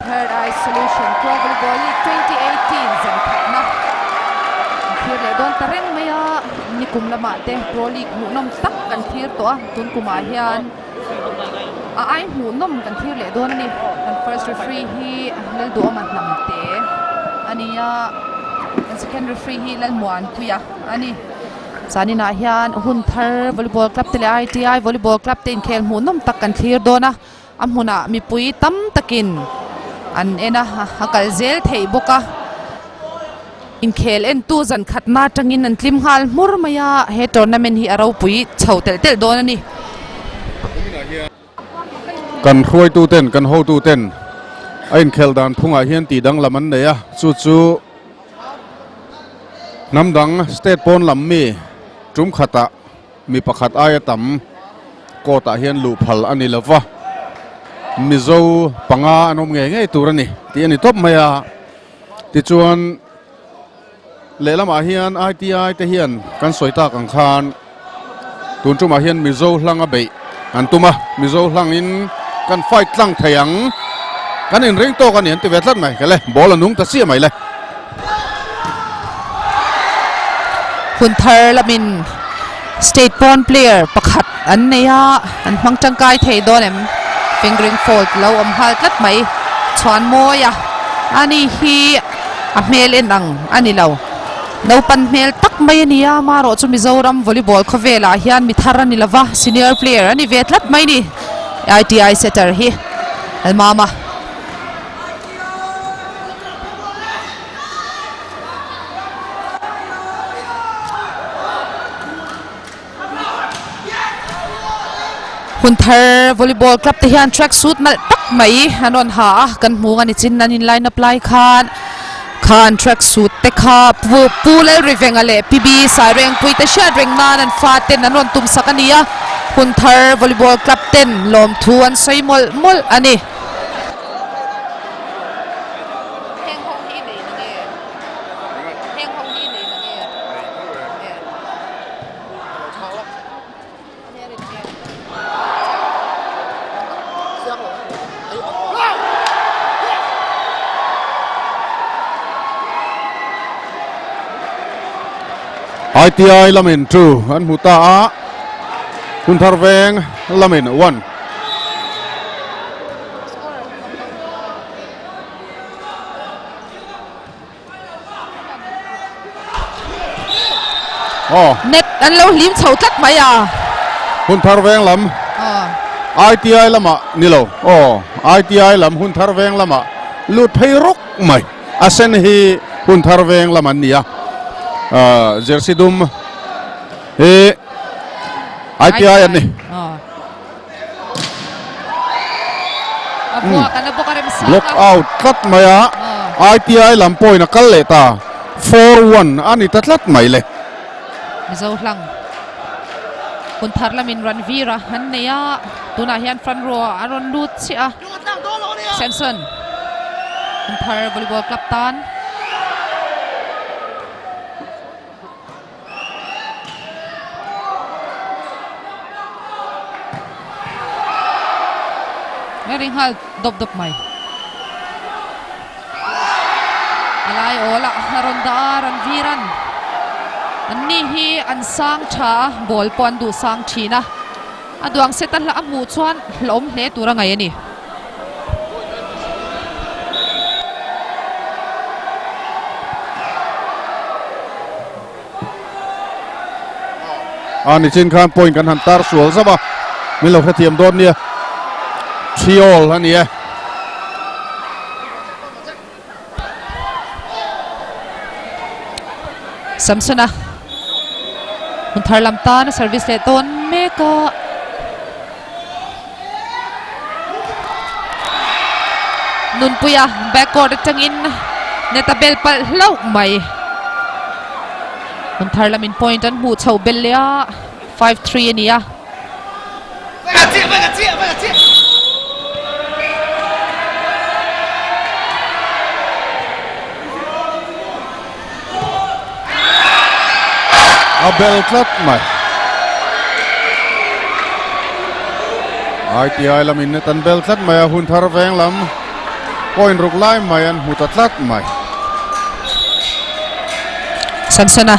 Third Eye Solution Pro Volleyball League 2018 zan khatna thir le don tareng maya ni kum lama te Pro League mu nom tak kan thir to tun kuma hian ai mu nom kan thir le don ani kan first referee hi lel do man nam te ania kan second referee hi lel muan tuya ani sanina hian hun thar volleyball club te le ITI volleyball club te in khel mu nom tak kan thir dona amhuna mi pui tam takin an ena hakal zel thei boka in khel en tu zan khatna tangin an tlim hal mur maya he tournament hi aro pui chhotel tel don ani kan khroi tu ten kan ho tu ten ain khel dan phunga hian ti dang laman neya chu chu namdang state pon lammi tum khata mi pakhat aya tam kota hian lu phal ani lawa mizo panga anom nge nge turani ti ani top maya ti chuan lelama hian ITI te hian kan soita kan khan tun chuma hian mizo hlanga be antuma mizo hlangin kan fight tlang thayang kan in ring to kan hian ti vetlat mai kale ball anung ta sia mai le hun thar lamin state pawn player pakhat an neya an hmang tangkai thei dolem fingering fault lo am hal tlat mai chuan moya ani hi a hmel en ang ani lo no pan hmel tak mai ania maro chu Mizoram volleyball khovela hian mi thar ani lawa senior player ani vetlat mai ni ITI setter hi almama hun thar volleyball club te hian track suit mal tak mai anon ha kan hmu ani chin an in line up lai khan track suit te kha pu le riveng ale PB sai reng pui te sha reng nan an fa ten anon tum sakania hun thar volleyball club ten lom thu an sei mol ani ITI lamin 2 an huta a hun thar veng lamin 1 net an lo lim chho tlat mai a hun thar veng lam ITI lama nilo ITI lam hun thar veng lama lut phei rok mai asen hi hun thar veng laman nia jersey dum he ITI ani block out tat maya ITI lam point kal le ta 4-1 ani tatlat mai le mizo hlang kun thar lamin Ranvira han neya tuna hian front row aron lut chia Samson kun thar volleyball club tan ring hal dop mai alai ola ronda Ranviran anni hi an sang tha ball pon du sang thina aduang setan la amu chuan hlom hle tura ngai ani ani chin khan point kan han tar sual zaba milo khathiam don nia Triol ania Samsona hun thar lam ta na service le ton meka nun puya backcourt tangin netabel pal hlo mai hun thar lamin point an mu chho belia 5-3 ania Abel klat mai ITI lam in tan bel klat mai hun thar veng lam point ruk lai mai an hutatlat mai Samsona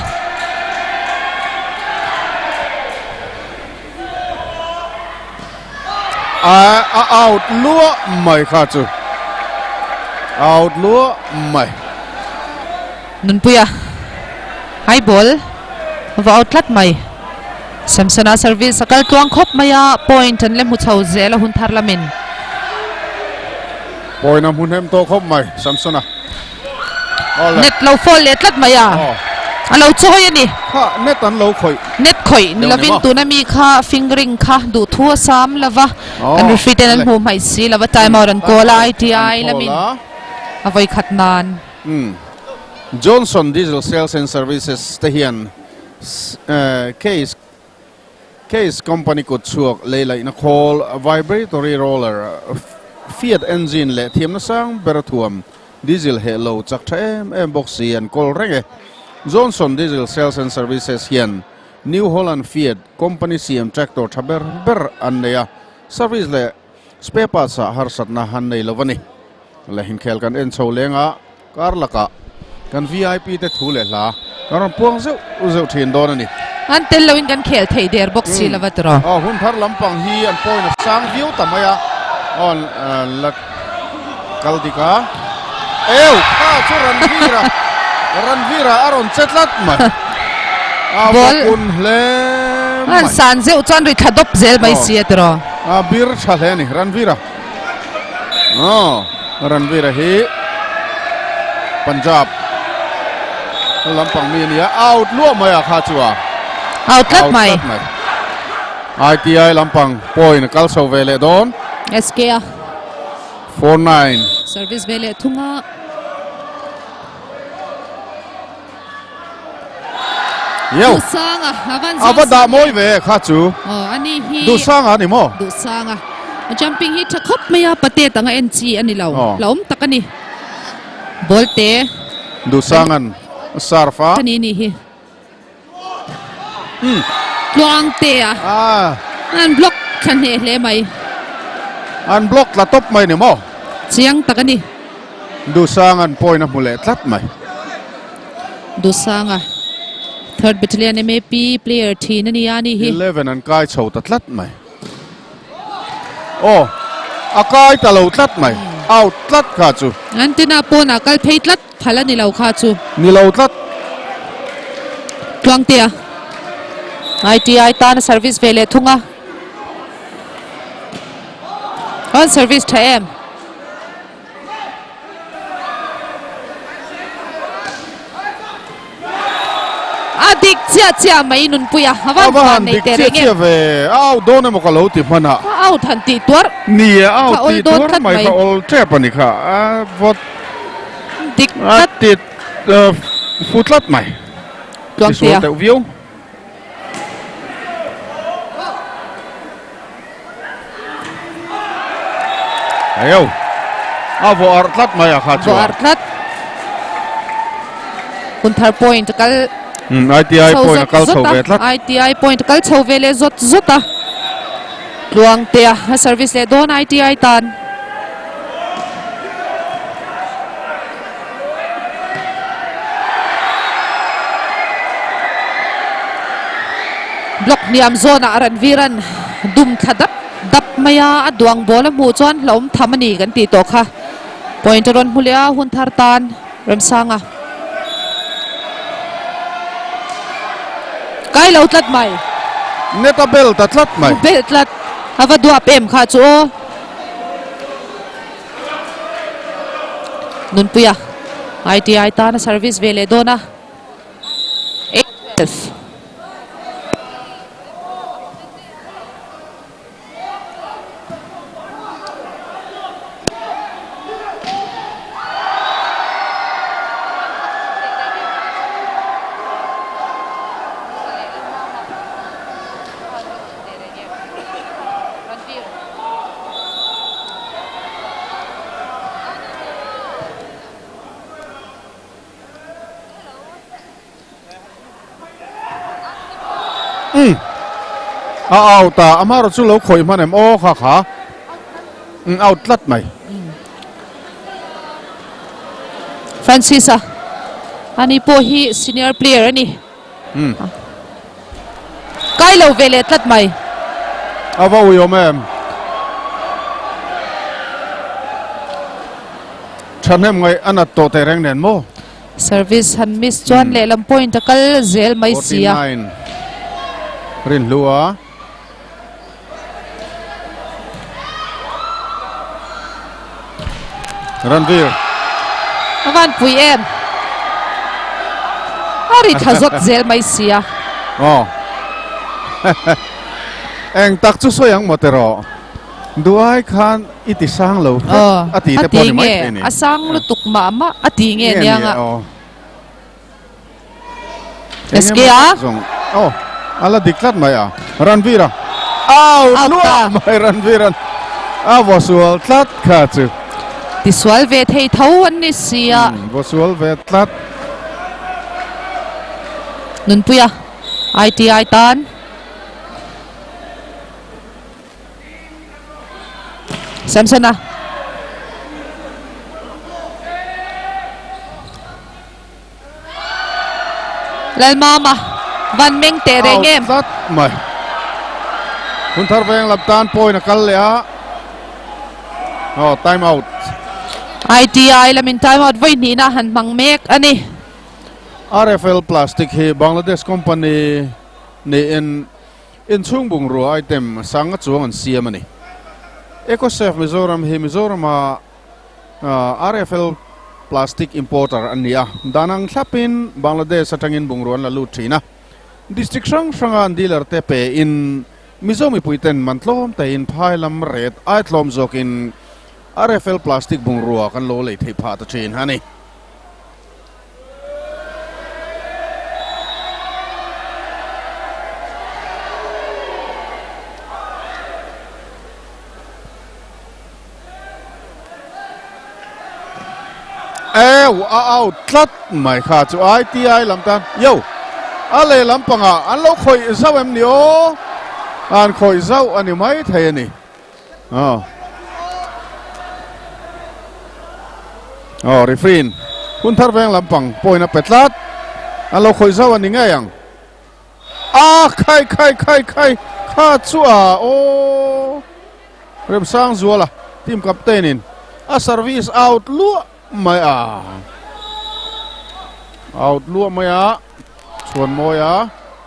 out lúa mai kha chu out lúa mai Nunpuya high ball và outlet mai Samsona service sakal tuang khop maya point an lem hu chho zel hun thar lamin point am hun hem to khop mai Samsona net low fall letlat maya alo choi ani ha net an lo khoi net khoi lavin tunami kha fingering kha du thua sam lava an refiten an home hai si lava time out an kola iti lamin avoi khatnan Johnson Diesel Sales and Services tehian case company ko chuak leilai na call vibratory roller Fiat engine le thiam na sang berathuam diesel hello chak em boxi an call renge Johnson Diesel Sales and Services hian New Holland Fiat company CM tractor thaber ber anneya service le spare parts harsat na han nei lovani le hin khel kan en chho lenga kar laka kan VIP te thule la karon puang zeu thin don ani an tel lawin kan khel thei der boxi lava tro hun thar lampang hi an point sang view tamaya on la kaldika kha chu ranvira aron chetlat ma kun hle an san zeu chan ri thadop zel mai si tro bir chale ni ranvira ranvira hi Punjab lampang mi ni out lua maya kha chua outlet mai ITI lampang point kal so vele don SK 49 service vele thunga yo sanga avada moi ve kha chu ani hi du sanga ni mo du sanga jumping hi thakop maya pate tanga NG ani laum takani bolte du sangan sarfa tani ni hi luang te an block khan he le mai an block la top mai ni mo chiang takani du sangan point na mule tlat mai du sanga 3rd battalion MAP player thi nani ani hi 11 an kai chho ta tlat mai akai ta lo tlat mai out tlat kha chu antina pona kal pheitlat phala ni lo kha chu ni lo tlat tuang tia ITI tan service vele thunga on service thaem adik chia mai nun puya hawan nei te renge ve au don mo ka lo ti phana au than ti tuar ni au ti tuar mai ka ol trap ani kha vot dik ti futlat mai tuang tia te view ayo avo artlat mai kha chu artlat kun thar point kal ITI point kal so ve tlat ITI point kal chho ve le zota luang tia service le don ITI tan block niam zona ranviran dum thadap dap maya aduang bola mu chuan hlom thamani kan ti to kha point ron hulia hun thar tan ram sanga kai lo tlat mai neta bel ta tlat mai bel tlat hava duap em kha chu nun puya ITI tan service vele dona ao ta amaro chu lo khoi manem o kha outlet mai Francis ani po hi senior player ani kai lo vele tlat mai ava uyom em thanem ngai anat to te reng nen mo service han miss chuan le lam point kal zel mai sia 49 rin lua Ranvir avan pui em ari thazot zel mai sia oh eng tak chu soyang motero duai khan iti sang lo ati te poni mai ni asang lutuk mama ati nge nianga SKA oh ala diklat maya Ranvira out mai Ranviran visual tlat kha chu visual ve thei thau an ni sia visual ve tlat nun puya ITI tan Samsona Lalmama Van Ming te reng em tlat mai kun thar veng lap tan point na kal le a time out ITI lamin time out voi ni na han mang mek ani RFL Plastic hi Bangladesh company ni in chung bung ru item sang chuang an siam ani EcoSafe Mizoram hi Mizoram RFL Plastic importer ania danang thlapin Bangladesh atangin bung ru an la lu thina district sang an dealer te pe in Mizomi puiten mantlom te in phailam red aitlom zok in RFL Plastic bung ru kan lo le thei pha ta chin hani out tlat mai kha chu ITI lam tan yo ale lam panga an lo khoi zau em ni o an khoi zau ani mai thei ani refrain kun thar veng lam pang poina petlat an lo khoi zau ani ngai yang khai kha chu o rem sang zuala team captain in service out lu mai out lua mai chuan moi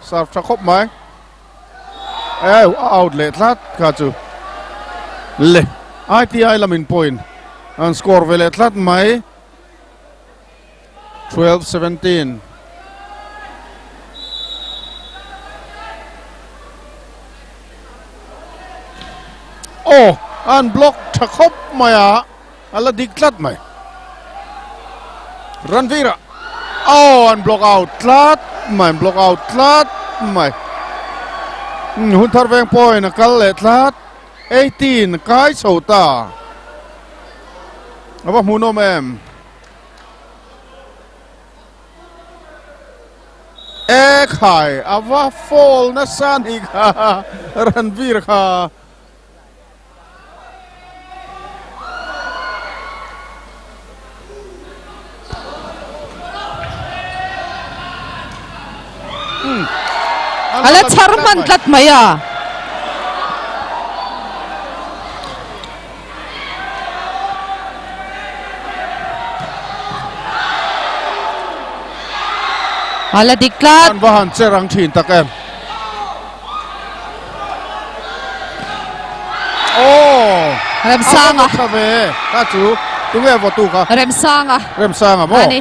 sarf tha khop mai out le tlat kha chu le ITI lamin point an score vele tlat mai 12-17 an block tha khop mai ala dik tlat mai Ranvira and block out tlat mai hun thar veng point kal le tlat 18 kai chota aba munom em khai ava fall na sani kha Ranvir kha ala charman tlat maya ala diklat an bahan cherang thin tak em rem sanga ve ka chu tunge vo tu ka rem sanga mo ani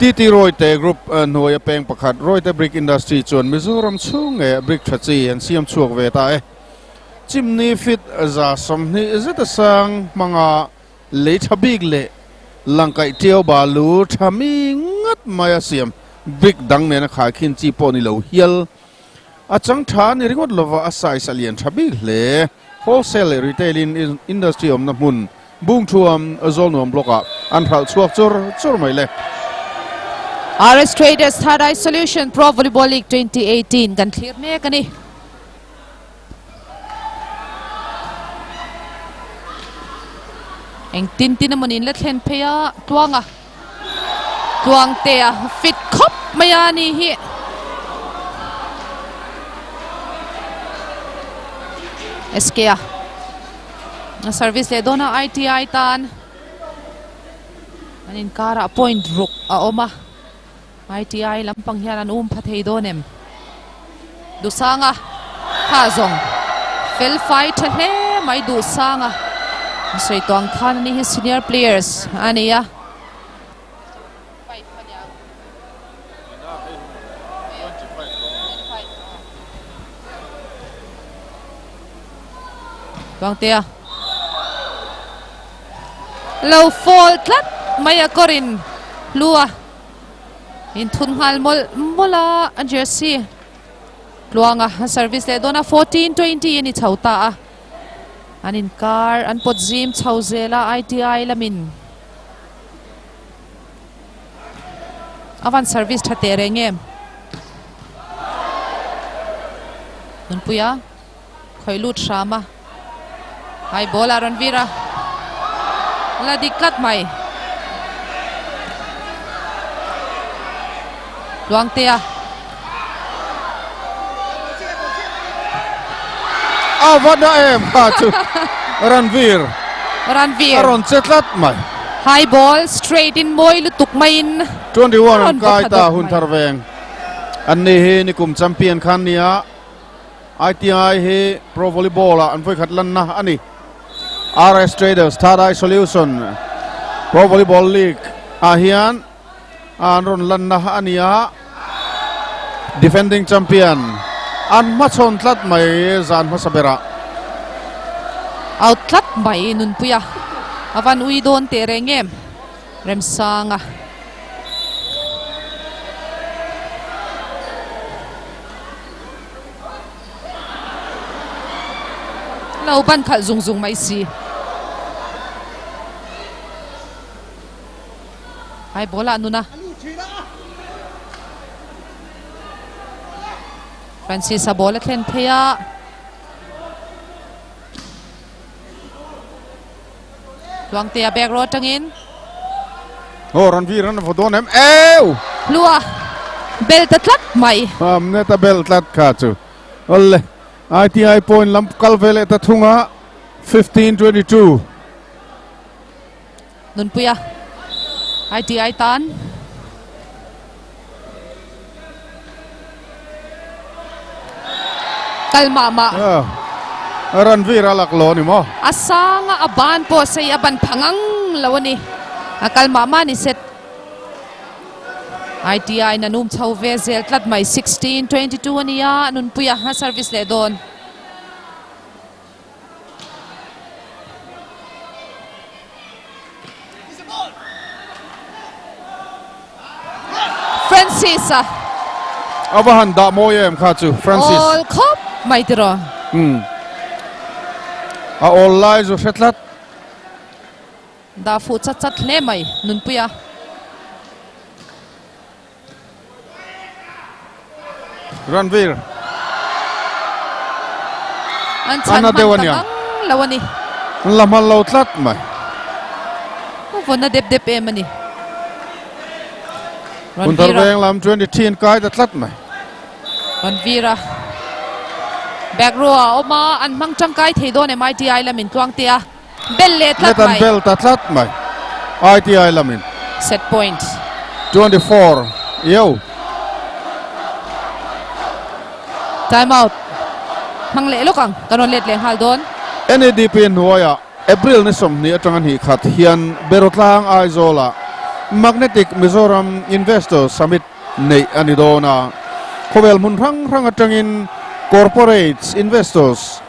TT Royte Group Noya Peng Pakhat Royte Brick Industry chuan Mizoram chung brick thachi an siam chuak ve ta chimni fit za somni zeta sang manga le thabik le langkai teo balu thami ngat maya siam brick dang ne na kha khin chi po ni lo hial achang tha ni ringot lova asai salian thabik le wholesale retail in industry om na mun bung chuam azol nom bloka an phal chuak chur mai le RS Traders Thadai Solution Pro Volleyball League 2018 kan clear me kani eng tin naman in let hen pheya tuang te fit khop maya ni hi SK service le dona ITI tan anin kara point ruk a oma ITI lampang hian an phathei donem dusanga khazong fel fight he mai dusanga sei tong khan ni hi senior players ania Bang tia low fall tlat maya korin lua in thun hal mola a jersey luanga service le dona 14-20 ani chauta a anin car an pot gym chauzela ITI lamin avan service thate rengem nun puya khoilut shama hai bola Ranvira la dikkat mai luang tia avada em ha chu Ranvir aron chetlat mai high ball straight in boy lutuk main 21 an kai ta hun tharveng an ni he ni kum champion khan nia ITI he pro volleyball an voi khatlan na ani RS Traders Thadai Solution Pro Volleyball League ahian anron lan na ania defending champion an machon tlat mai zan masabera out tlat mai nun puya avan ui don te rengem remsanga lau ban khal zung mai si ai bola nuna Francis a bola thlen pheya luang tia back row tangin Ranvir an vodon em ew lua bel ta tlat mai neta bel tlat kha chu olle ITI point lamp kalvele ta thunga 15-22 nun puya ITI tan kalmama Ranvir alak lo ni mo asanga aban po say aban phangang lawani akalmama ni set ITI nanum chau ve zel tlat mai 16-22 ania nun puya ha service le don Francis abahan da moyem kha chu Francis all khop mai tiro a all lies of fetlat da fu chat le mai nun puya Ranvir an chan man tangang lawani lamal lo tlat mai vona dep emani Unterweng lam 2010 kai ta tlat mai Ranvira back row oma an mang changkai theidon MITI lamin tuang tia bel le tlat netan mai bel ta tlat mai ITI lamin set point 24 yo time out hang le lokang kanon let leng hal don NADP nuaya April ni som ni atangan hi khat hian berotlang aizola Magnetic Mizoram Investor Summit nei anidona khobel mun rang atangin corporates investors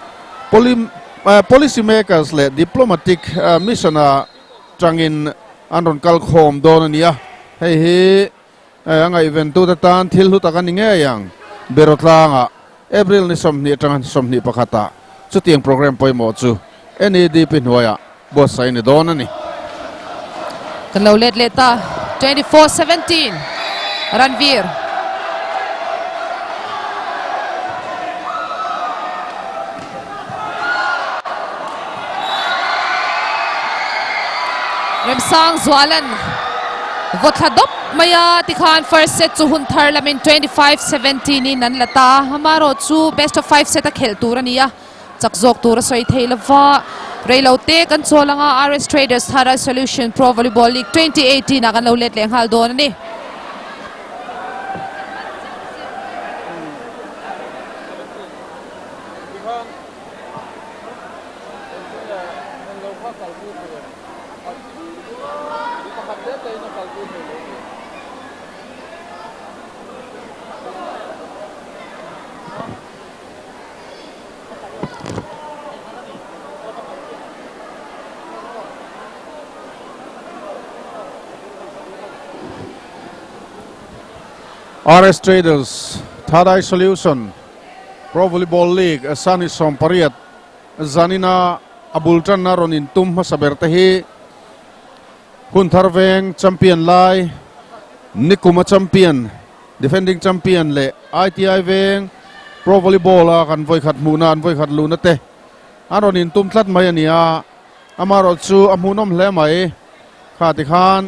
policy makers le diplomatic missiona tangin anron kalkhom donania hei anga event tu tan thil hu takan nge yang berotlanga April ni som ni atangan som ni pakhata chu tiang program poi mo chu NED pin hoya bo sai ni don ani kan lo let leta 24-17 Ranveer Remsang Zwalan Votladop maya tikhan first set chu hun thar lamin 25-17 in nan lata hamaro chu best of 5 set a khel turania chakjok tura soi theilawa reilote kan cholanga RS Traders Thara Solution Pro Volleyball League 2018 akan lo let leng hal don ani RS Traders Thadai Solution Pro Volleyball League Asani Sompariat Zanina Abultan na ronin tum masaberte hi Huntharveng champion lai Nikuma champion defending champion le ITI Veng Pro Volleyball a kan voi khat muna an voi khat luna te aronin tum tlat mai ania amaro chu amunom hle mai khati khan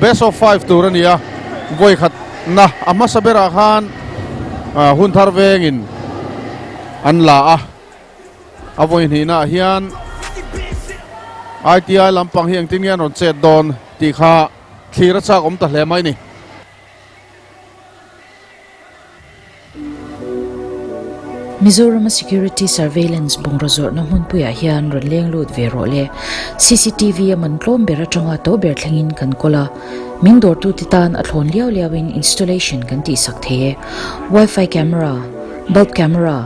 best of 5 turania voi khat na ama sabera khan Huntharveng in an la a avoin hina hian ITI lampang hiang tingyan on chet don ti kha thira chak om ta hle mai ni Mizoram Security Surveillance Bongrazor na hun puya hian ronleng lut vero le CCTV man tlom bera tanga to ber thlengin kan kola mingdor tu titan athon liaw liawin installation kan ti sakthe Wi-Fi camera bulb camera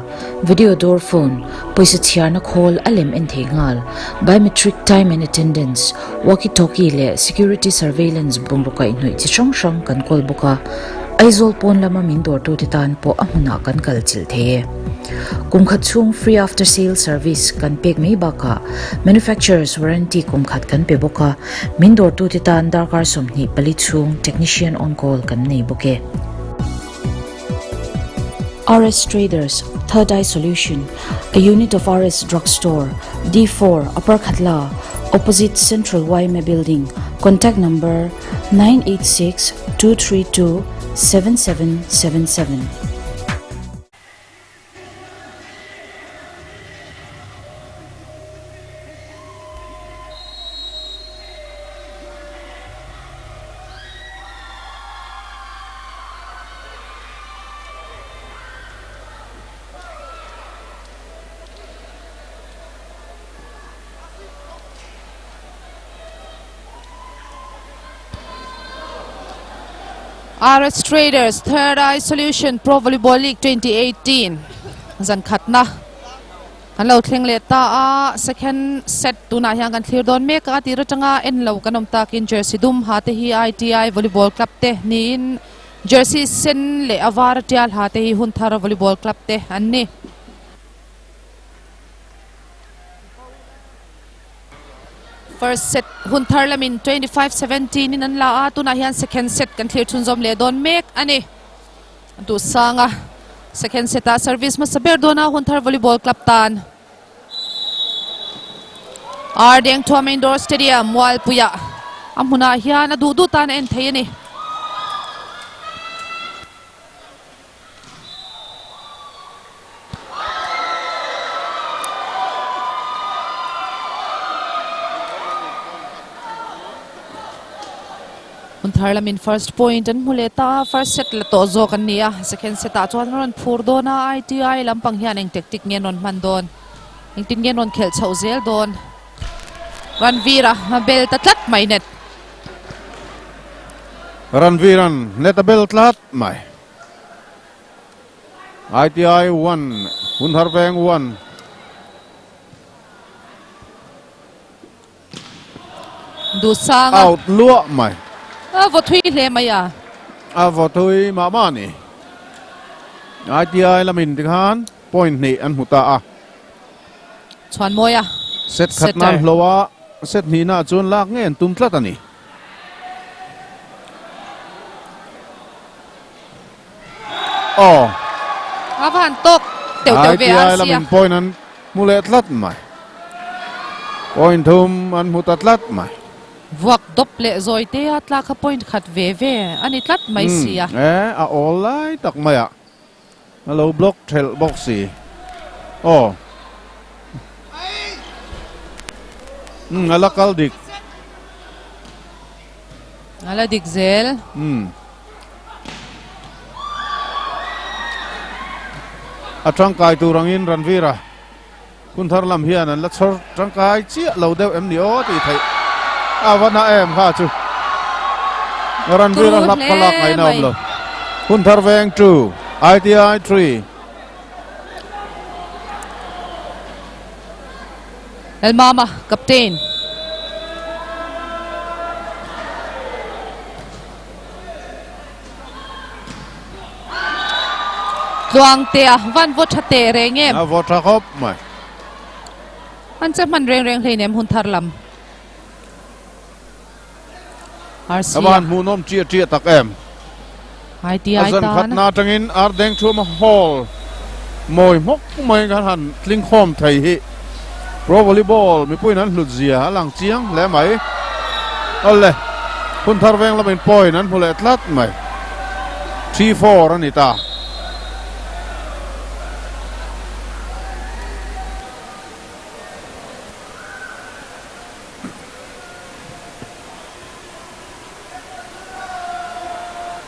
video door phone poisa chiarna call alem en thengal biometric time and attendance walkie talkie le security surveillance bongruka inhoi chi chong chong kan kol buka aizol pon lama mingdor tu titan po amuna kan kalchil the kumkhat chung free after sale service kan pek mei baka manufacturer's warranty kumkhat kan pe boka mindor tu titan darkar somni pali chung technician on call kan nei boke RS Traders Third Eye Solution a unit of RS Drugstore D4 Upper Khatla opposite Central YMA building contact number 986-232-7777 RS Traders Third Eye Solution Pro Volleyball League 2018 zan khatna kan lo thleng le ta a second set tuna hian kan thlir don mek a tira tanga en lo kanom takin jersey dum ha te hi ITI Volleyball Club te nin jersey sen le avar tial ha te hi Hunthara Volleyball Club te anni first set Hunthar lamin 25-17 in an la a tuna hian second set kan thlir chun zom le don mek ani tu sanga second set a service ma saber dona Hunthar Volleyball Club tan Ardeng Thom Indoor Stadium wal puya amuna hian adu du tan en thei ani Hunthar lamin first point an muleta first set la to zo kan nia second set a chuan ron phur dona ITI lampang hian eng tactic nge non man don eng tin nge non khel chho zel don Ranveer bel tatlat mai net Ranveer net bel tlat mai ITI 1 Huntharveng 1 du sanga out lua mai vo thui hle maya vô thui mà nè ITI là mình thì han point này ăn hụt ta chuan moi a set khat na setter. hlowa set ni na chun lak ngen tum tlat ani avan tok teu teu ve ai an la sia min point an mule tlat mai point thum an mutat tlat mai vuak dop le zoi te atla kha point khat ve ve ani tlat mai sia a all lai tak mai a hello block thel box si ala kaldik ala dik zel atangkai turangin ranvira kun thar lam hian an la chhor tangkai chi lo deuh em ni o ti thei awana em kha chu ranvira lap khalak ngai nam lo kun thar veng 2 ITI 3 El Mama captain luang tia van vot thate reng em a vota khop mai an che man reng reng hlein em hun thar lam RC aban munom chia chia tak em ITI azan ta khat na na tangin ar deng thuma hall moi mok mai gan han tling khom thei hi pro volleyball mi puin an hlut zia lang chiang le mai olle kun thar veng la ben point an hule tlat mai 3-4 ani ta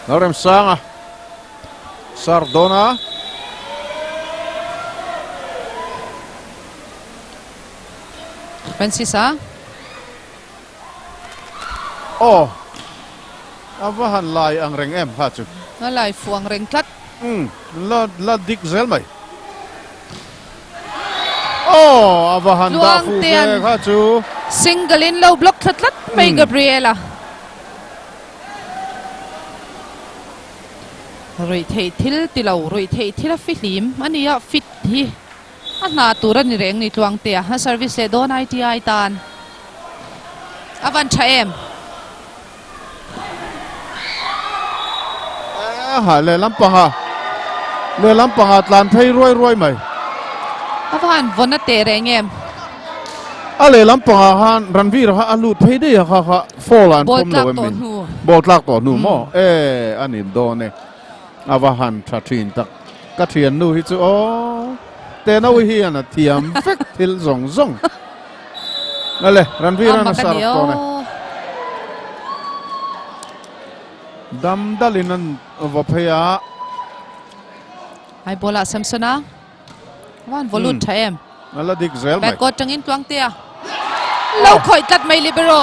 Norem Sanga Sardona Francis a avahan lai ang reng em ha chu na lai fuang reng tlat la dik zel mai avahan da Luang fu tian. ve ha chu single in low block tlat tlat mai Gabriela roi thei thil ti lo roi thei thil a fi hlim ania fit hi a na tura ni reng ni tluang te ha service le don ITI tan avan cha em ha le lampanga tlan thei roi mai avan vona te reng em a le lampanga han ranvir ha alut thei de ha fall an bol pom tlak lo ton min hu bol tlak to nu mo ani do ne avahan thathin tak ka thian nu hi chu te na wi hi an thiam vek thil zong ale ranvir an sar to ne dam dalin an va phaya ai bola samsona avan volut cha em ala dik zel mai back court tangin tluang te lo khoi tlat mai libero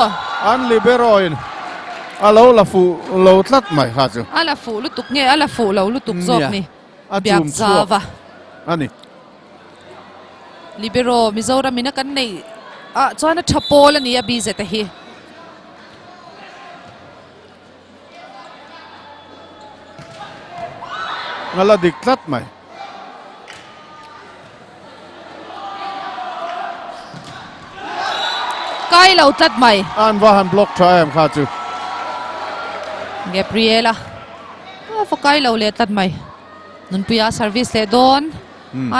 an libero in alo la fu lo tlat mai ha chu ala fu lutuk nge ala fu lo lutuk zok ni a biak chum zawa ani libero mizoram mina kan nei chuan a thapol ani a bi zeta hi ala dik tlat mai kai lo tlat mai an vahan block try em kha chu Gabriela fa kai lo le tlat mai nun puya service le don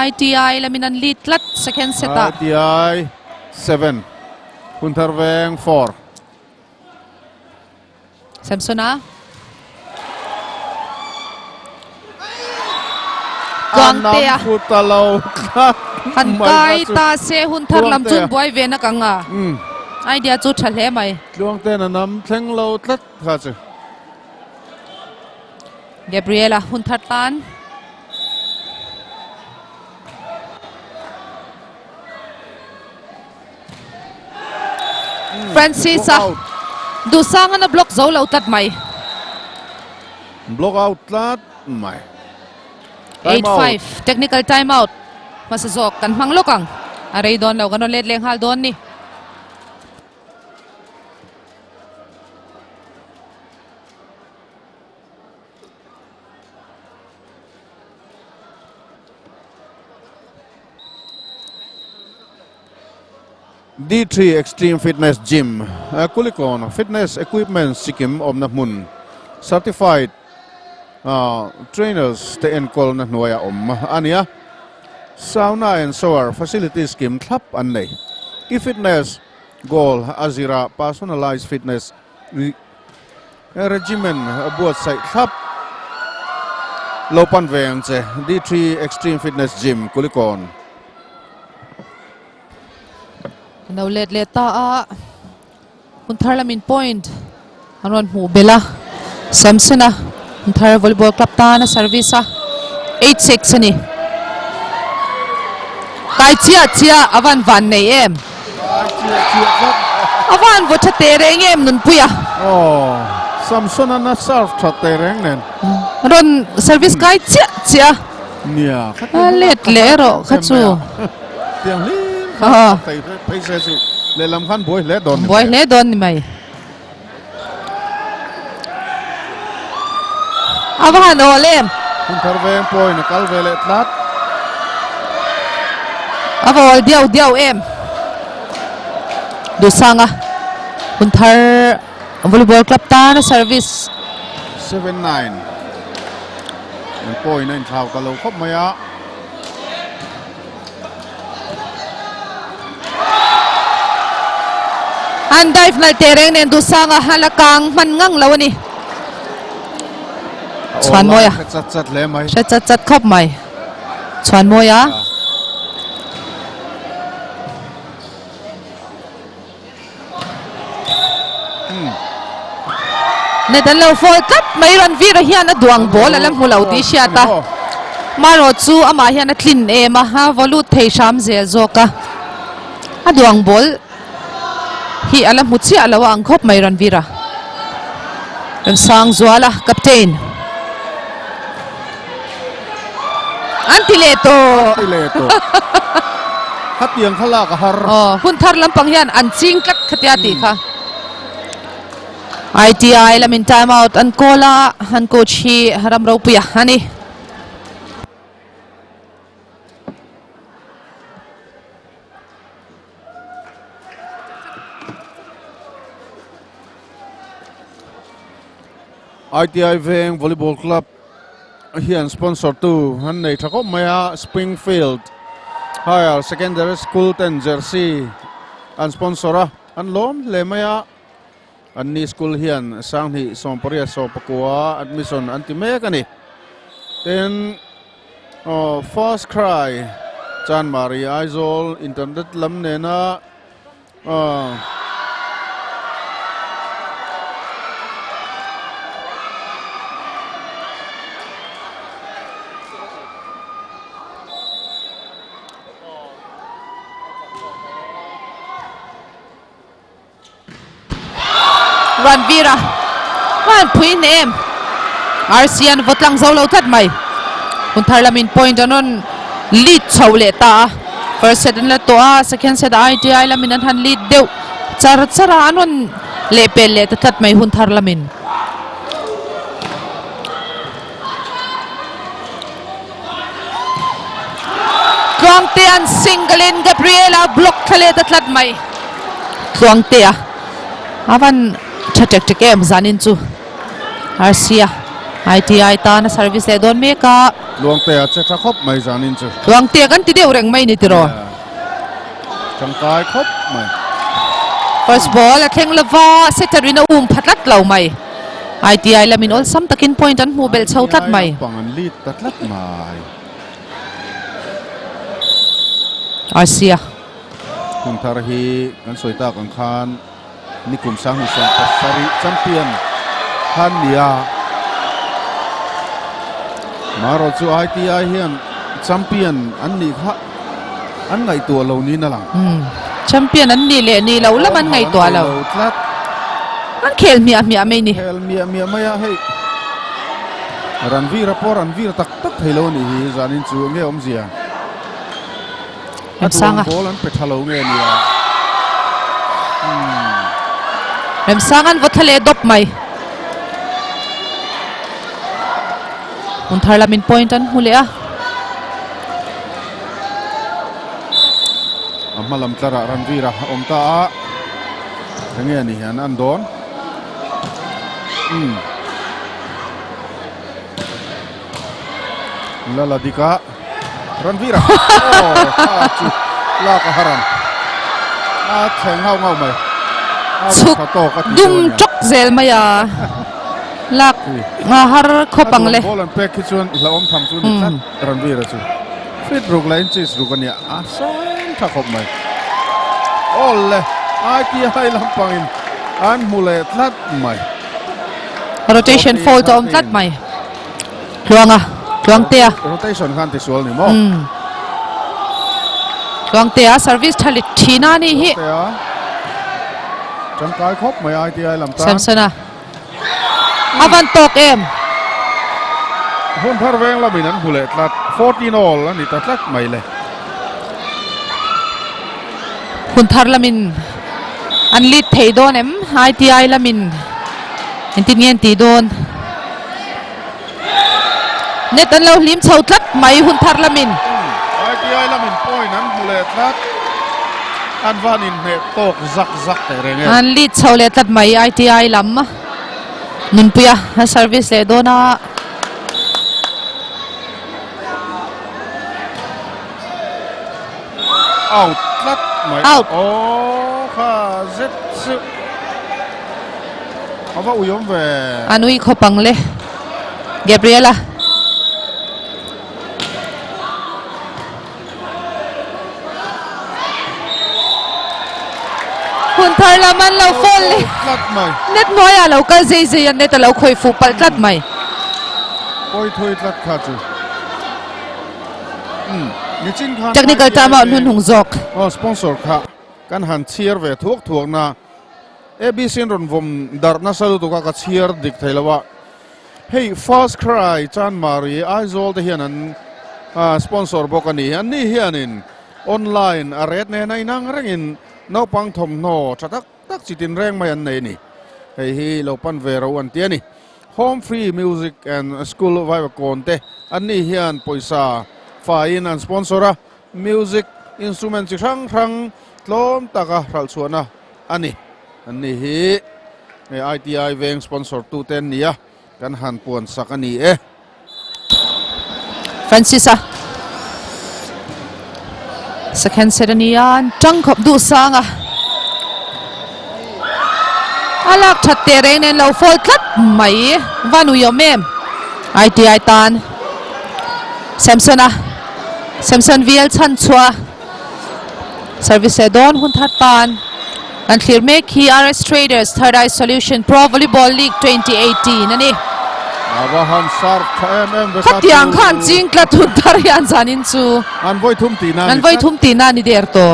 ITI laminan lead tlat second set a ITI 7 Kuntar Veng 4 Samsona Tuang te a futalo han kai ta se hun thar lam chun boy ve na kanga idea chu thale mai luang te na nam thleng lo tlat kha chu Gabriela hun thar tan Francisa du sang na block zo lo tat mai block out tlat mai 8-5 technical timeout masazok kan manglokang aray don law ganon let leng hal don ni D3 Extreme Fitness Gym kulikon fitness equipment sikim omna mun certified trainers te enkol na nuaya ania sauna and shower facilities kim thlap an nei ki fitness goal azira personalized fitness regimen buat sai thlap lopan veng che D3 Extreme Fitness Gym kulikon Now let ta Thar point aron hu bela Samsona Thar volleyball club ta na service 8-6 ani kai chia avan van nei em avan vo thate reng em nun puya Samsung na serve thate reng nen ron service kai chia nia let le ro khachu tiang li thai phaise su le lam khan boy le don ni mai avan olem kun thar veng point kal vele tlat avol diaw em du sanga kun thar volleyball club ta na service 7-9 point nen thau ka lo khop maya an dive na tereng nen du sanga halakang mangang lawani chuan moya chat le mai chat khop mai chuan moya Nedan lo fall cut mai ran vira hian a duang ball alam hulo ti siata maro chu ama hian a thlin e ma ha volu thei sham zel zoka a duang ball hi alam huchi alawa angkhop mai ran vira ram sang zuala captain antileto hatiang khala ka har hun thar lampang hian an ching kat khatia ti kha ITI lamin time out an kola han coach hi haram ro puya hani ITI veng volleyball club hian sponsor tu han nei thakop maya Springfield Higher Secondary School ten jersey an sponsora an lom le maya an ni school hian sang hi somporia so pakua admission antime kani then first cry Chan Maria Aizol internet lam nena Ranvira wan pui nem RCN votlang zo lo that mai kun tharlamin point anon lead chawle ta first set la to a second set ITI lamin an han lead deu chara anon lepel le ta that mai hun tharlamin Tuangte an single in Gabriela block thale ta that mai Tuangte avan chatek em zanin chu Arsia ITI ta na service le don meka luang te a che thakop mai janin chu luang te kan ti deu reng mai ni tiro changkai khop mai first ball a thleng lova setarina phatlat lo mai ITI lamin ol sam takin point an mu bel chho tlat mai pangan lead tatlat mai Arsia kun thar hi kan soita kan khan nikum sang hi sang pasari champion han nia maro chu ITI hian champion an ni kha an ngai tu lo ni na lang champion an ni le ni lo lam an ngai to lo tlat an khel mi mai ni hel mi maya hei ranvira tak thelo ni hi zanin chu nge omzia sanga ball an pethalo nge nia rem sangan vothale dop mai un tharlamin point an hule a malam tlara Ranvira omta a nghe ni hian an don Laladika Ranvira chu la ka haram a theng ngau mai chuk dum chok zel maya lak nga har khopang le ball and pack chuan la om tham chu ni tlat Ranvira chu fit ruk line chis rukania asan tha khop mai olle ai hai lampangin an mule tlat mai rotation fall to om tlat mai luanga luang tia rotation khan ti sual ni mo luang tia service thali thina ni hi tia cham kai khop mai ai ti ai lam ta Samsona avan tok em hun thar veng la minan mule tlat 14 all ani ta tlat mai le hun thar lamin an lit thei don em ITI lamin intin ngen ti don net an lo lim chho tlat mai hun thar lamin ai ti ai lamin point an mule tlat an vanin he tok zak te reng e an lit chho le tlat mai ITI lam nun puya ha service le dona out tlat mai Out. kha zet su ava uyom ve anui khopang le Gabriela hun thar laman lo fall le tlat mai net moi a lo kal zai zai an net a lo khoi fu pal tlat mai poi thoi tlat kha chu ni chin khan technical timeout nun hung zok sponsor kha kan han chiar ve thuak na ABC ron vom dar na salu to ka chiar dik thailawa hey fast cry chan mari aizol de hian an sponsor bokani an ni hianin online aret ne na inang rengin no pang thom no chatak tak chitin reng mai an nei ni hei hi lo pan ve ro an tiani home free music and school vibe konte an ni hian poisa fa in an sponsora music instrument chi rang tlom taka ral chuana ani an ni hi ITI veng sponsor 210 nia kan han puan sakani Francisa second set anian tang khop du sanga alak thatte rein en lo fall tlat mai vanu yomem ITI tan Samson Viel chan chua service don hun that tan and clear make he RS Traders Third Eye Solution Pro Volleyball League 2018 ani awahan sar mm khatiang khan ching tla thun thar yan zanin chu an voi thum ti na nan voi thum ti na ni der to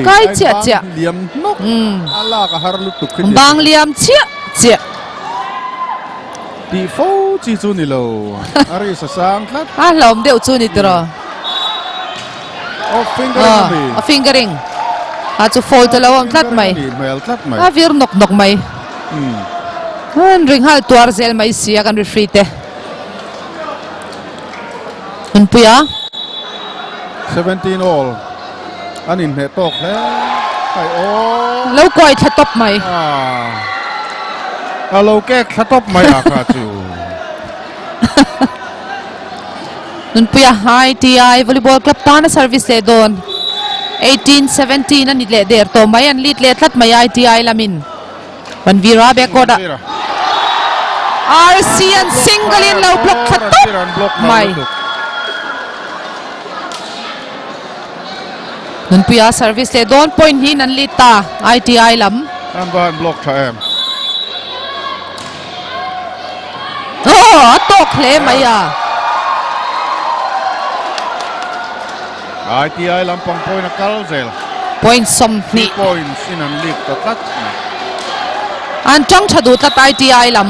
kai chia liam nok ala ka har lu tuk bang liam chia ti fo chi chu ni lo ari sa sang khat a lom deu chu ni tro a fingering a chu fall to lawam tlat mai mel tlat mai a vir nok mai han ring hal tuar zel mai sia kan referee te hun puya 17 all anin he tok le kai o lo koi thatop mai alo ke thatop mai a kha chu nun puya ITI volleyball club tana service le don 18-17 ani le der to mai an lit le tlat mai ITI lamin ban vira be koda RCN single in low block thatop mai nun puya service le don point hin an lita ITI lam an ban block tha em tok le maya ITI lampang point na kalzel point som ni points in an league ta tlat an chang chadu tat ITI lam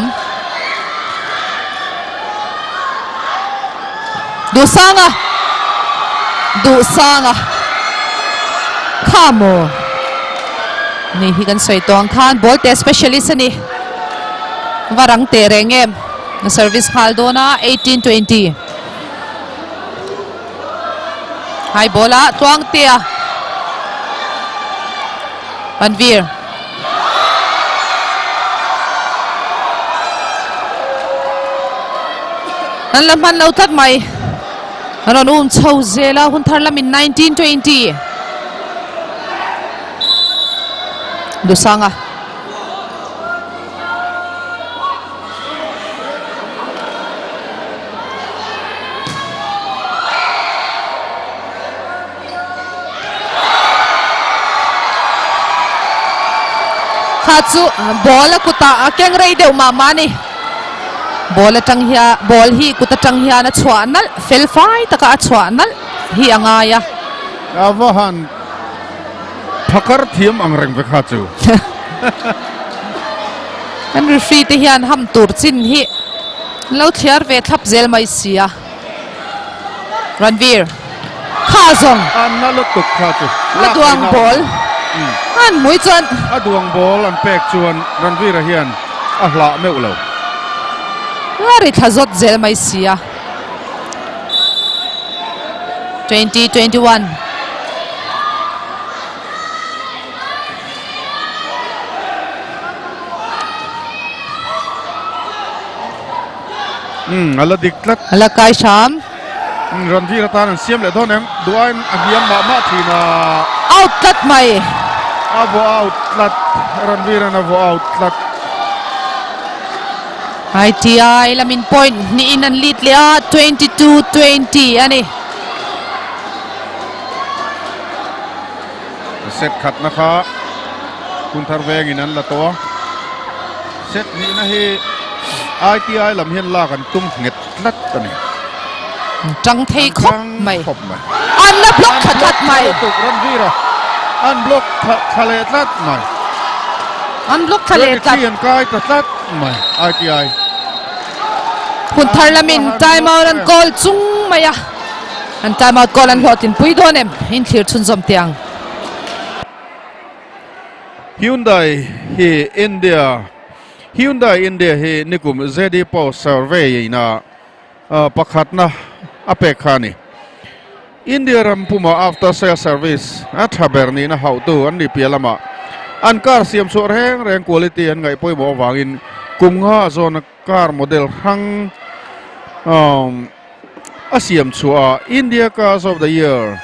du sanga kamo ni hi kan soi tong khan ball te specialist ani warang te rengem service khaldona 18-20 hai bola tuang tia Ranveer an lam han lo tat mai ron chho zela hun thar lam in 1920 dusanga Khatsu ball kuta keng rei deu mama ni ball atang hia ball hi kuta tang hia na chhuanal fel fai taka chhuanal hi angaya avahan phakar thiam ang reng vekha chu an referee te hian ham tur chin hi lo thiar ve thap zel mai sia Ranveer Khazong an na lo tuk kha chu aduang ball an mui chuan aduang ball an pek chuan Ranveer a hian a hla meu lo Lari thazot zel mai sia 2021 ala diklat alakai sham Ranveer atan an siam le donem duain agiam ma thina out tat mai avo out lat Ranveer an avo out lat ITI lamin point ni inan lead lea 22-20 ani set khat na kha kun thar veng in an la to set ni na hi ITI lam hian la kan tum nget lat ani Trăng thei khop mai khop mai an na block khat mai tuk Ranveer an block khale lat mai an block khale tat an kai tat mai ITI hun thar lamin time out an call chung maya an time out call an hotin pui donem in clear chun zom tiang Hyundai India hi nikum ZD Poll survey ina pakhat na apekha ni India ram puma after sales service athaber ni na hautu an ni pialama an car siam so reng quality an ngai poi mo wangin kumnga zona car model hang asiam chua India Cars of the Year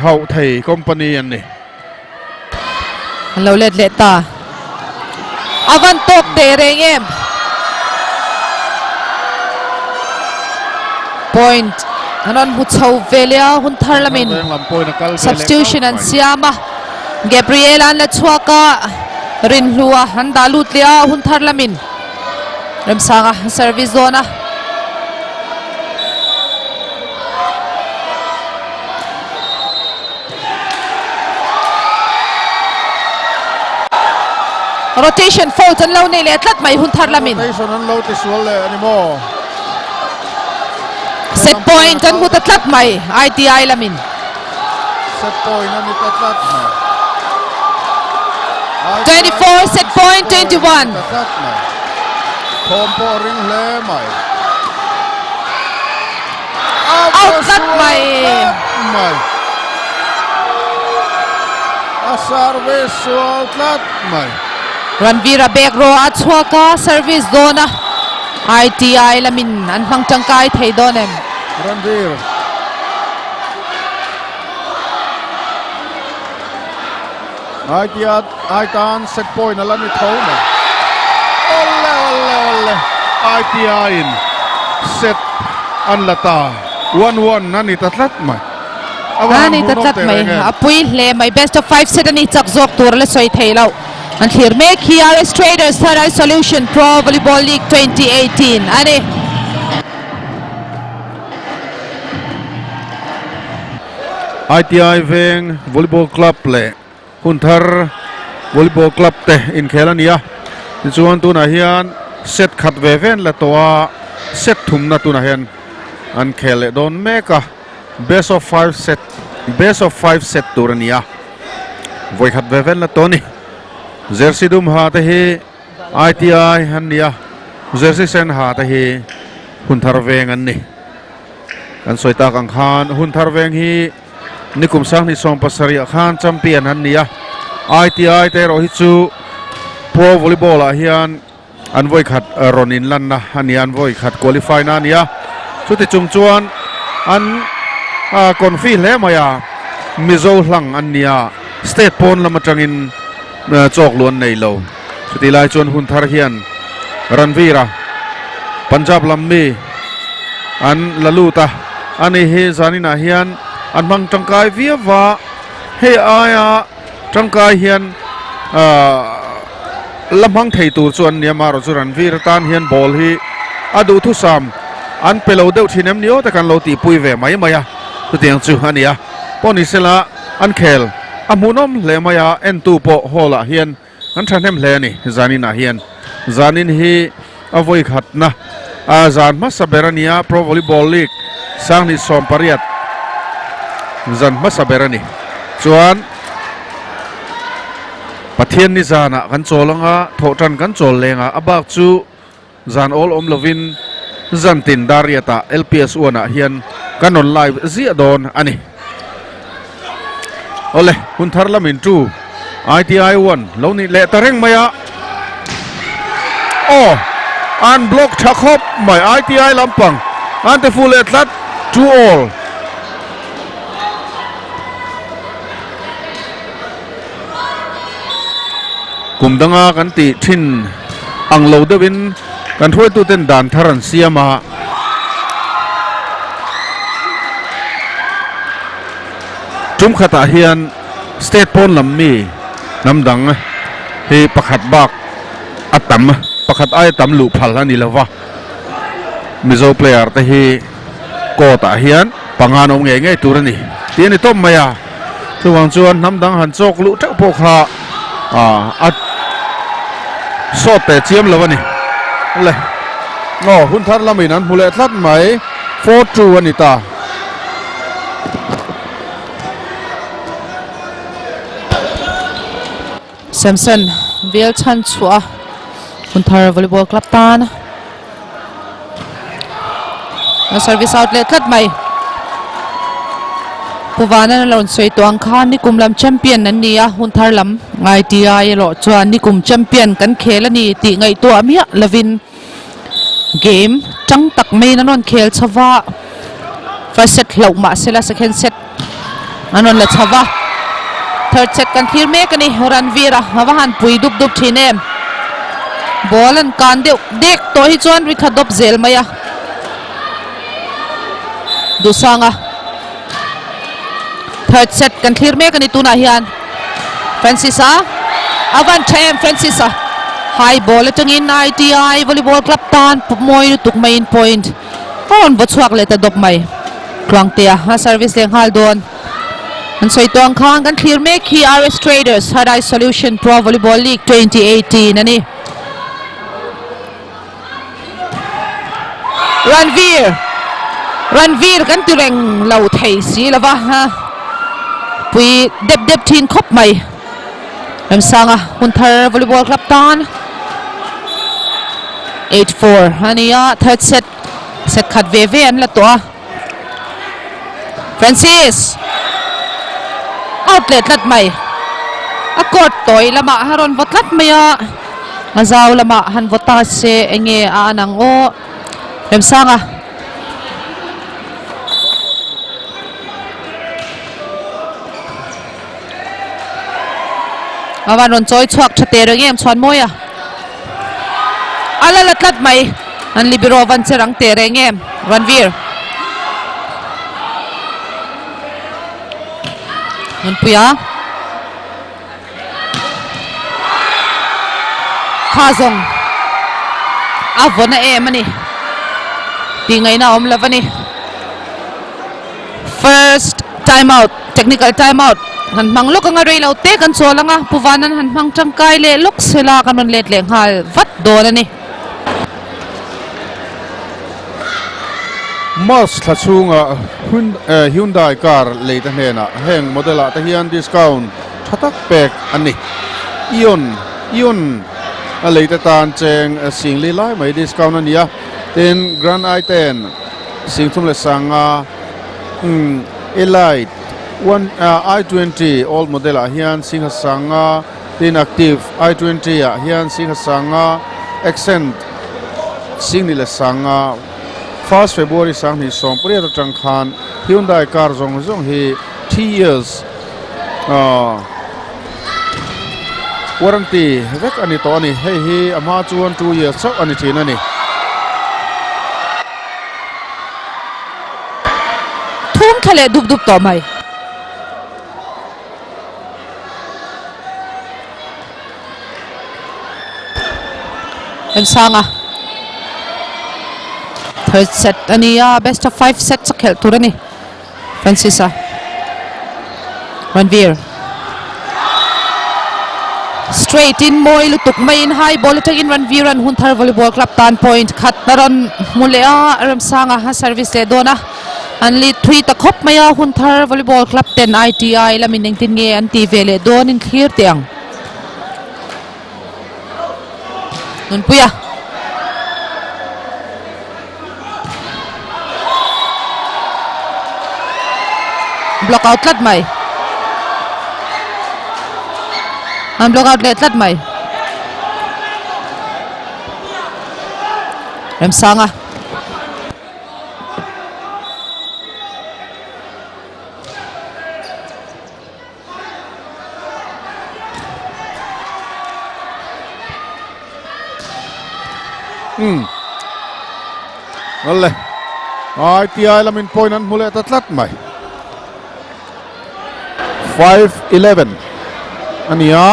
hau thei company an ni lo let ta avan tok te reng em point anon hu chho velia hun thar lamin substitution an siama Gabriel an la chuaka rin hlua han dalut lia hun thar lamin ram sanga service zona rotation fault an lo nei le tlat mai hun thar lamin rotation an lo ti sual le anymore set point an hu ta tlat mai ITI lamin set point an ita tlat mai 24 set point 21 tlat mai thom po ring hle mai out tlat mai mai a service sual tlat mai Ranveer back row at chuaka service zona ITI lamin an hmang tangkai thei donem Ranveer Aitan set point ala ni thau mai olle ITI in set an lata 1-1 nani tatlat mai ani tatlat mai apui hle mai best of 5 set ani chak jok tur le soi theilo an clear make here Traders Third Solution Pro Volleyball League 2018 ani ITI veng volleyball club le hunthar volleyball club te in khelania chuan tuna hian set khat ve ven la towa set thumna tuna hian an khele don meka best of 5 set turania voi khat ve ven la toni jersey dum ha te hi ITI hania jersey sen ha te hi hunthar veng an ni kan soita kang khan hunthar veng hi nikum sang ni som pasari khan champion han nia ITI te ro hi chu pro volleyball a hian an voi khat ronin lan na ani an voi khat qualify na nia chu ti chung chuan an konfi hle maya mizo hlang an nia state pon lama tangin chok luan nei lo chu ti lai chuan hun thar hian Ranvira Punjab lammi an laluta ani he zanina hian an mang tangkai viawa he aya tangkai hian lamhang thei tur chuan niama ro chu Ranvir tan hian ball hi adu thu sam an pelo deuh thinem nio ta kan lo ti pui ve mai maya tu tiang chu ania poni sela an khel amunom hle maya en tu po hola hian an thanem hle ni zanina hian zanin hi avoi khat na zan ma saberania pro volleyball league sang ni som pariat zan ma saberani chuan pathian ni zana kan cholanga thotan kan chol lenga abak chu zan all om lovin zan tin dariata LPS una hian kanon live zia don ani ole hun thar lamin tu ITI 1 lo ni le tareng maya an block thakop mai ITI lampang an te full atlat 2 all kumdanga kan ti thin anglo dewin kan thoi tu ten dan tharan siama tum khata hian state pon lammi namdang he pakhat bak atam pakhat ai tam lu phal ani lawa mizo player te hi ko ta hian pangan om nge turani tiani tom maya chuwang chuan namdang han chok lu thak po kha at sot te chiam lawani le hun thar lamin an hule thlat mai 4-2 ani ta Samson Biel chan chua hun thar volleyball club tan service outlet thlat mai Puwana lon soi tuang khan ni kumlam champion an nia hun thar lam ngai ti ai lo chuan ni kum champion kan khel ani ti ngai to amia lovin game chang tak mai na non khel chawa first set lo ma sela second set anon la chawa third set kan thir me kani Ranvira hawan pui dup dup thinem ball an kan deu dek to hi chuan ri khadop zel maya dusanga third set kan thlir mek ani tuna hian Francis avan them Francis high ball atangin ITI volleyball club tan moi tuk main point on bochuak le ta dop mai klang tia ha service leng hal don an soi tuang khang kan thlir mek hi RS Traders Hadai Solution Pro Volleyball League 2018 ani Ranvir kan tureng lo thei si lawa ha pui dep thin khop mai ram sanga hun thar volleyball club tan 8-4 ania third set khat ve an la to Francis outlet lat mai akot toy lama haron votlat maya mazaw lama han vota se enge anang o ram sanga awan ron choi chuak thate rengem chhuan moya ala latlat mai an libero van cherang te rengem Ranvir nun puya khazong avona mani tingai na om lavani first time out technical time out han mang lok anga rei lo te kan cholanga puwanan han mang tangkai le lok sela kanon let leng hal vat don ani mas thachunga Hyundai car leita hena heng modela ta hian discount thatak pek ani ion a leita tan cheng singli lai mai discount ania ten Grand i10 singthum le sanga elite I20 all model ah hian singhasanga inactive I20 ah hian singhasanga accent singnile sanga 1st February sang ni sompuri ta tangkhan Hyundai car zong hi 3 years warranty vek ani to ani hei hi ama chuan 2 years chau ani thin ani thum khale dup dup to mai em sanga third set ania best of 5 sets khel turani Francis Ranveer straight in moi lutuk mai in high ball attack in Ranveer and Hunthar Volleyball Club tan point khat naron mulea ram sanga ha service le dona an lead 3 ta khop maya Hunthar Volleyball Club 10 ITI lamin tin nge an ti vele don in clear tiang nun puya block out lat mai an block out lat mai rem sanga Alle ITI lamin point an mule tatlat mai 5-11 ania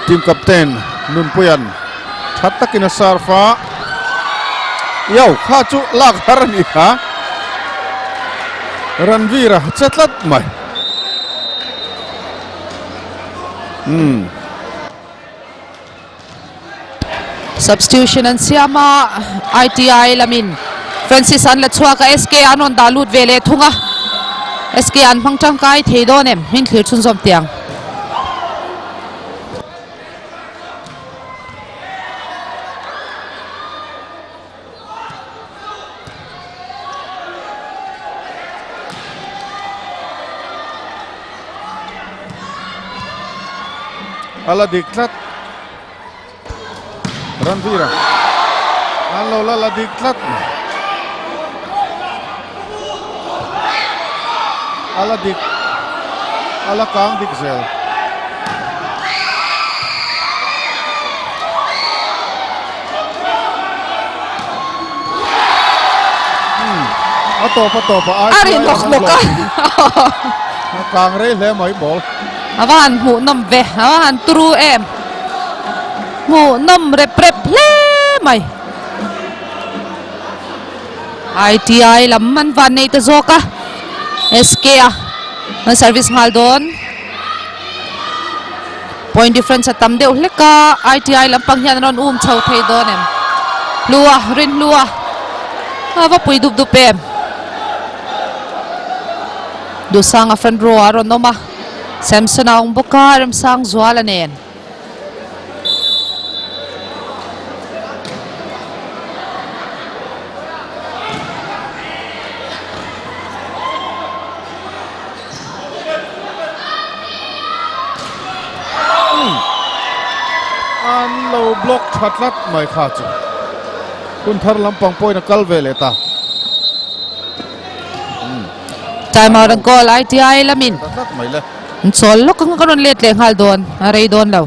team captain Nun Puyan thattakina sarfa yau kha chu lak harani ha Ranveer chatlat mai substitution an siama ITI lamin Francis an la chua ka SK anon dalut vele thunga SK an phangchang kai theidonem hin khir chun zom tiang ala diklat Ranveer an la diklat ala kang diksel atopa ari nok noka kang re le mai bol awan mu nom ve awan tru em mu nom rep le mai ITI lamman van nei ta zoka SK an service ngal don point difference atam deuh leka ITI lampang hian ron chho thei don em rin lua ava pui dup dup em du sang a front row aron noma Samson ang boka ram sang zwala nen an lo block thatlat mai kha chu kun thar lampang point kal vele ta time out ang goal ITI lamin thatlat mai le sol lok ang karon let le hal don aray don daw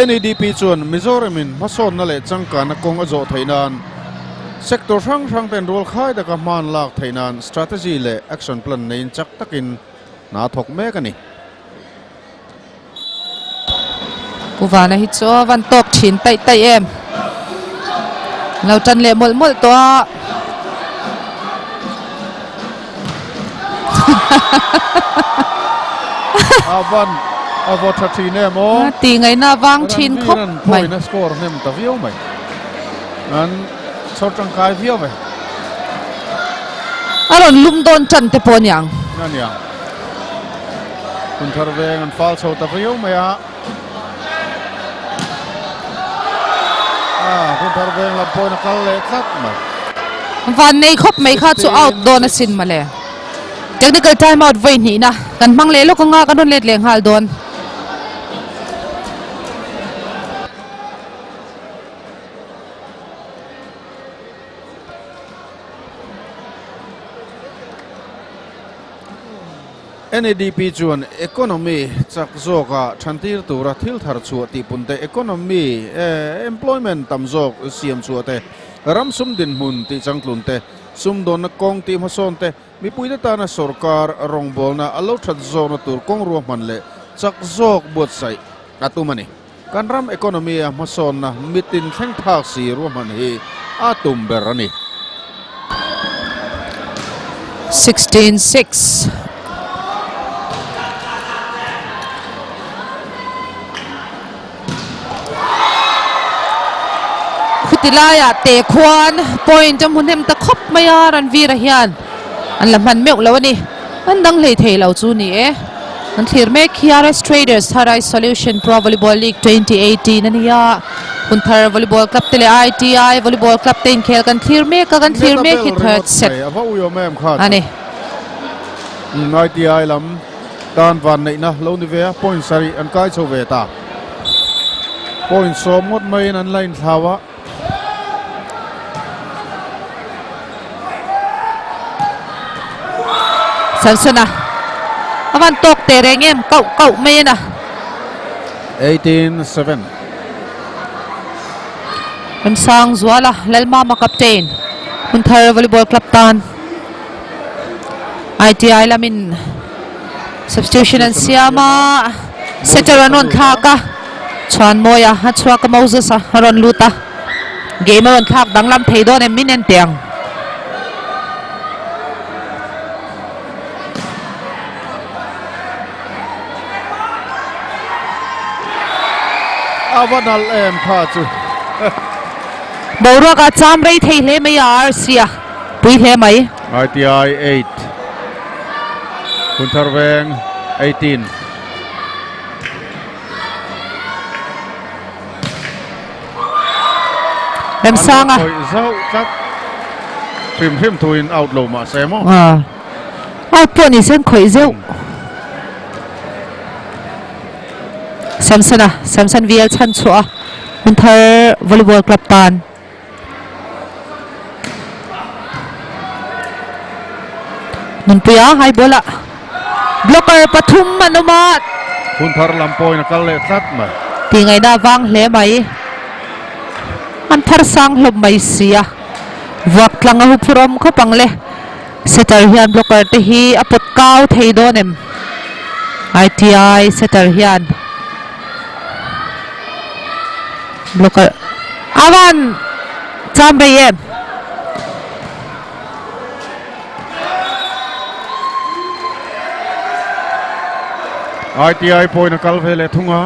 NADP chuan Mizoramin mason na le changka na kong azo thainan sector rang ten rol khai da ka man lak thainan strategy le action plan nein chak takin na thok me kani kuwana hi cho van tok thin tai em lau tan le mol to avan avo thathi ne mo ti ngai na wang thin khop mai na score nem ta viu mai an sort ang kai view me aron lumdon chan te pon yang nan ya kun thar veng an fal so ta view me ya kun thar veng la poi na kal le tlat ma van nei khop mai kha chu out don a sin male technical time out vai ni na kan mang le lo ka nga ka don let leng hal don NADP chuan economy chak zoka thantir tura thil thar chu ti punte economy employment tam zok siam chu te ram sum din mun ti changtlun te sum don na kong ti mason te mi puida ta na sarkar rong bol na alo that zona tur kong ro man le chak zok bot sai atumani kan ram economy a mason na mitin theng thak si ro man hi atum berani 16-6 Kutilaya te kwan point jam hunem ta khop maya ran vira hian an lamhan meu lawani an dang lei thei lo chu ni e an thlir me KRS Traders Tharai Solution Pro Volleyball League 2018 ania Punthar Volleyball Club tele ITI Volleyball Club ten khel kan thlir me ka kan thlir me ki third set ava uyo mem kha ani ITI lam dan van nei na lo ni ve point sari an kai cho ve ta point so mot mai an line thawa Sansona avan tok te rengem kau me na 18-7 Ram sang zwala lalma ma captain Punthar Volleyball Club tan ITI lamin substitution an siama setter anon thaka chuan moya ha chua ka Moses ron luta game on thak danglam theidon em min en tiang avanal em kha chu Bawra ka cham rei thei hle mai ar sia pui hle mai ITI 8 Punthar Veng 18 Ram sang zau chat phim thuin out lo ma semo ai pon ni sen khoi zeu Samson VL chan chua Punthar Volleyball Club tan nun puya hai bola blocker pathum manuma Punthar lampoi na kal le tlat ma ti ngai na wang hle mai an thar sang hlom mai sia vak tlang hu phurom kho pangle setter hian blocker te hi apot kau thei donem ITI setter hian blocker avan cham rei em ITI poi na kal vele thunga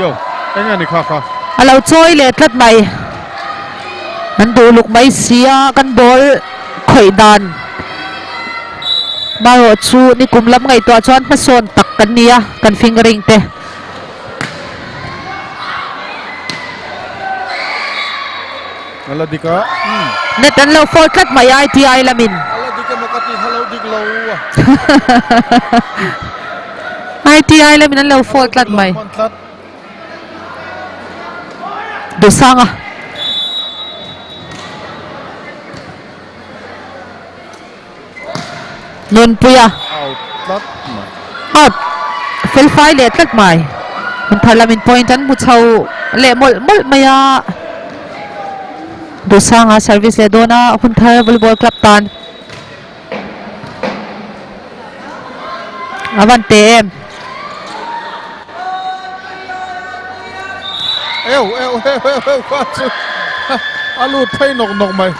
yo enga ni kha alo choi le tlat mai an du luk mai sia kan bol khoi dan maro chu ni kumlam ngai to chuan ma son tak kan nia kan fingering te ala dika net an lo for tlat mai ITI lamin ala dika makati halo dik lo ITI lamin an lo for tlat mai do sanga nun puya out tlat ma out fel fai le tlat mai mun thalamin point an mu chau le mol maya do sanga service le dona Punthar Volleyball Club tan avante em eu quase alu thay nok mai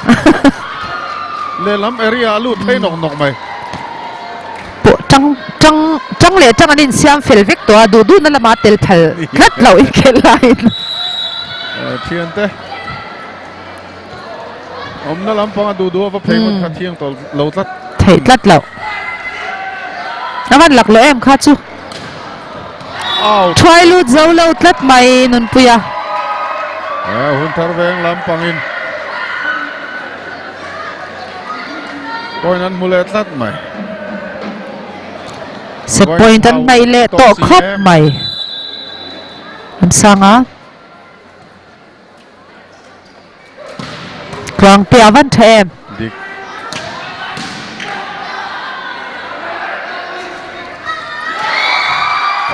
le lam area alu thay nok mai bộ trăng lệ trăng anh in xiêm phèl vek to du na lama tel phal khat lo i khel lai thian te na lam pang du va phei mon kha thiang to lo tlat thei tlat lo aman lak lo em kha chu out try lut zo lo tlat mai nun puya hun thar veng lam pangin point an mulet tlat mai set point an mai le to khop mai an sanga Quang Pia Văn Thêm dik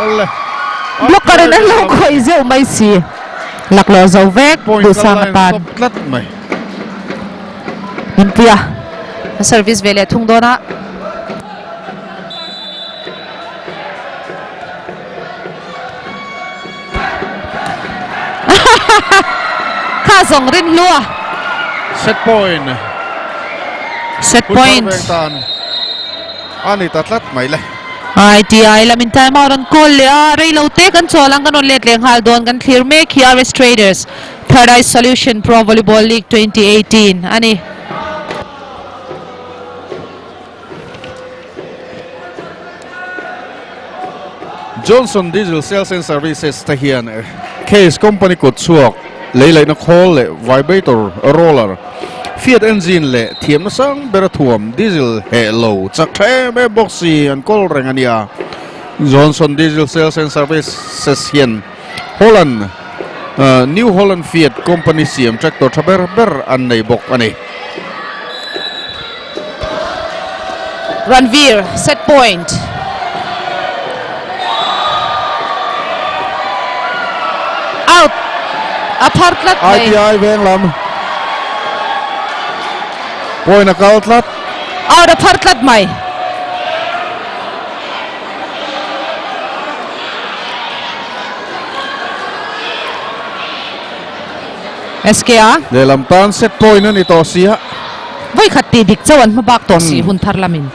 ole lúc cái này nó khơi rượu mấy xì lạc lò dầu vét đủ sang bàn tlat mai Min Pia service về lệ thung đó na khá dòng rin lua set point set point ani tatlat mai le ITI la min time out on call le rei lo te kan cholang kan on let leng hal don kan clear me KRS Traders Third Eye Solution Pro Volleyball League 2018 ani Johnson Diesel Sales and Services ta hian case company ko chuak leilai na khol le vibrator roller Fiat engine le thiam na sang berathuam diesel hello chakhe me boxi an kol rengania Johnson Diesel Sales and Services hian Holland New Holland Fiat company siam tractor thaber ber an nei bok ani Ranveer set point out apart lat mai ITI veng lam point akal tlat out apart lat mai SKA le lam tan set point ani to sia voi khatti dik chawan ma bak to si hun thar lamin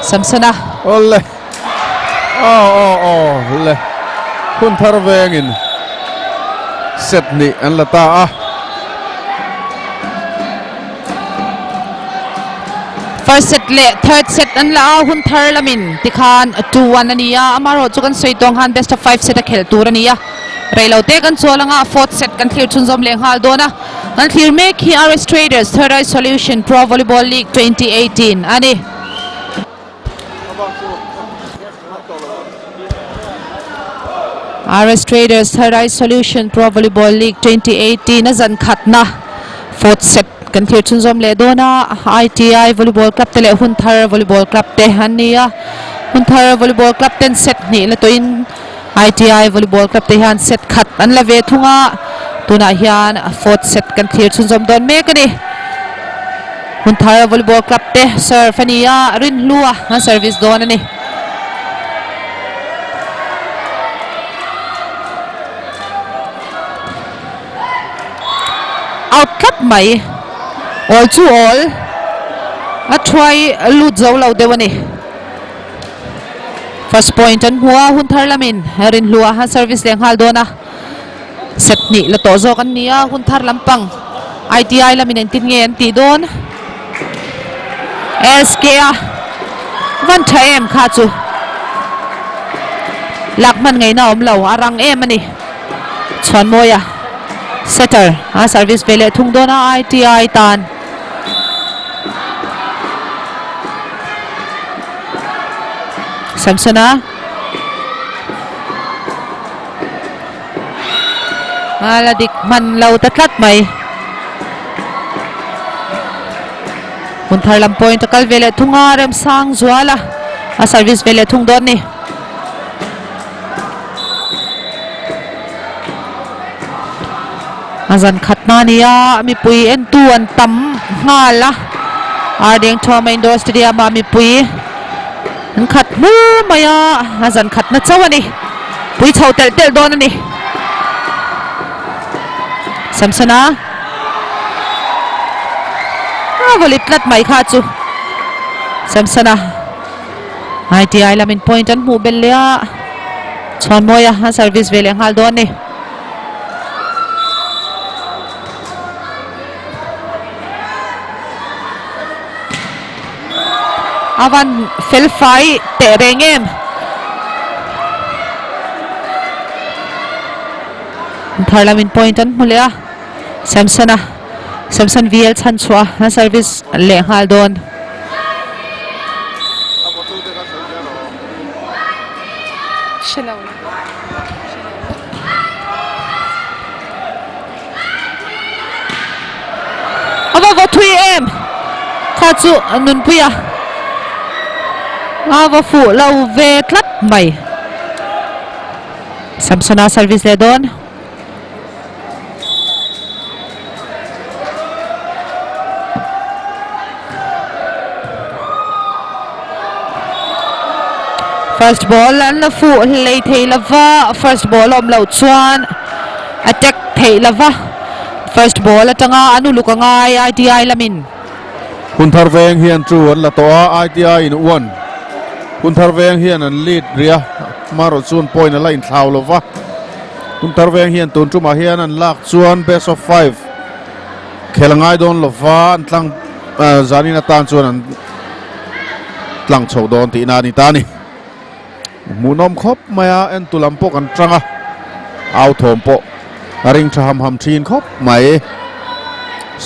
Samsona ole le hun thar vengin set ni an la ta a first set le third set an la hun thar lamin tikhan 2-1 ania amaro chukan soitong han best of 5 set a khel tur ania reilo te kan cholanga fourth set kan clear chunjom leng hal dona an clear me KRS Traders Third Eye Solution Pro Volleyball League 2018 ani RS Traders Third Eye Solution Pro Volleyball League 2018 azan khatna fourth set kan thir chunjom le dona ITI Volleyball Club te le Hunthar Volleyball Club te hania Hunthar Volleyball Club ten set ni la toin ITI Volleyball Club te han set khat an la ve thunga tuna hian fourth set kan thir chunjom don me kani Hunthar Volleyball Club te serve ania rin lua ha service don ani out cut mai all to all a try lut zo lo dewani first point an hua Hunthar lamin rin lua ha service leng hal dona set ni la to zo kan nia Hunthar lampang ITI lamin an tin nge an ti don SKA van thaem kha chu lakman ngai na om lo arang em ani chon moya setter ha service vele thung dona ITI tan Samsona ala dik man lo tatlat mai Hunthar lam point kal vele thunga rem sang zwala a service vele thung don ni azan khatna niya mi pui en tu an tam ngala ardeng thoma indoor stadium mi pui an khat mu maya azan khatna chawani pui chho tel tel don ani Samsona volley tlat mai kha chu Samsona ITI lamin point an mu bel lea chon moya ha service vele hal don ni avan fel fai te rengem tharlamin point an mu lea Samson VL chan chua ha service le hal don ava vo 3M kha chu nun puya ava fu lau ve tlat mai Samsona service le don first ball an la fu lei thei lava first ball om lo chuan attack thei lava first ball atanga anu lukanga ITI lamin hun thar veng hian chu an la to ITI in one hun thar veng hian an lead ria maro chun point a line thlau lova hun thar veng hian tun chu ma hian an lak chuan best of 5 khelangai don lova an tlang zanina tan chuan an tlang chho don ti na ni ta ni munom khop maya en tulam pok an tranga au thom po ring tham ham thin khop mai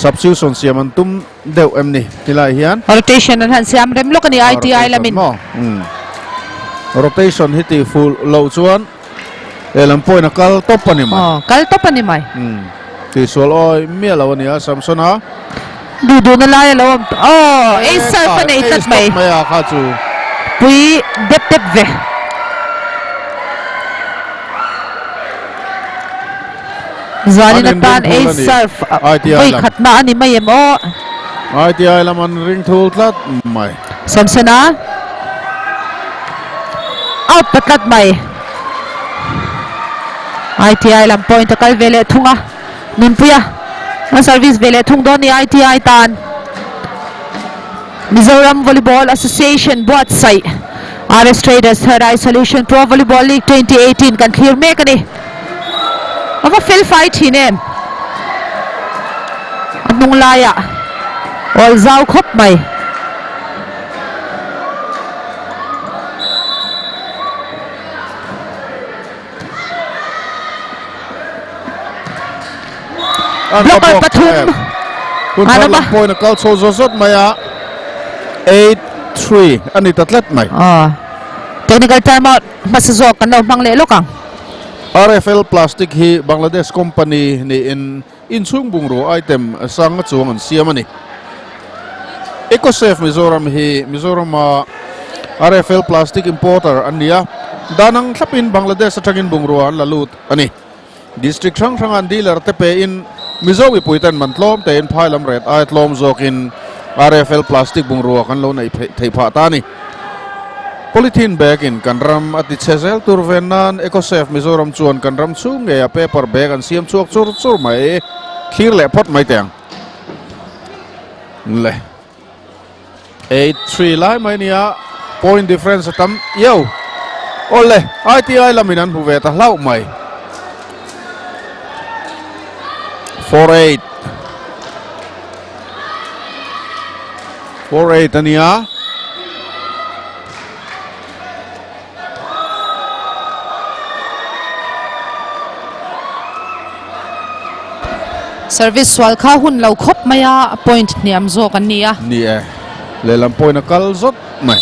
substitution siam an tum deuh em ni tilai hian rotation an han siam rem lok ani ITI lamin rotation hiti full low chuan elam point a kal top ani ma kal top ani mai ti sol oi mialo ani a Samsona du na lai lo ace surf ani tat mai maya kha chu pui dep ve Zani natan ace surf Wai khatna ani mai emo ITI laman ring thul tlat mai Samsona out patlat mai ITI lam point kal vele thunga nun puya na service vele thung don ni ITI tan Mizoram Volleyball Association buat sai RS Traders Third Eye Solution Pro Volleyball League 2018 kan clear make ani ava field fight hinem anung laya all zau khop mai blocker pathum kun thar point kal chho zot maya 8-3 ani tatlat mai technical timeout masazok kan lo mang le lokang RFL Plastic hi Bangladesh company ni in chung bungro item sang chuang an siam ani EcoSafe Mizoram RFL Plastic importer ania danang thlapin Bangladesh atangin bungro an lalut ani district thang an dealer te pe in Mizowi puitan mantlom te in phailam ret ai tlom zokin RFL Plastic bungro kan lo nei thei pha ta ni polythene bag in kanram ati chezel turvenan EcoSafe Mizoram chuan kanram chu nge a paper bag an siam chuak chur mai clear le pot mai teng le 8-3 lai mai nia point difference tam yo ole ITI laminan bu ve ta hlau mai 4-8 ania service wal kha hun lo khop maya point niam zo kan nia ni e le lam point a kal zot mai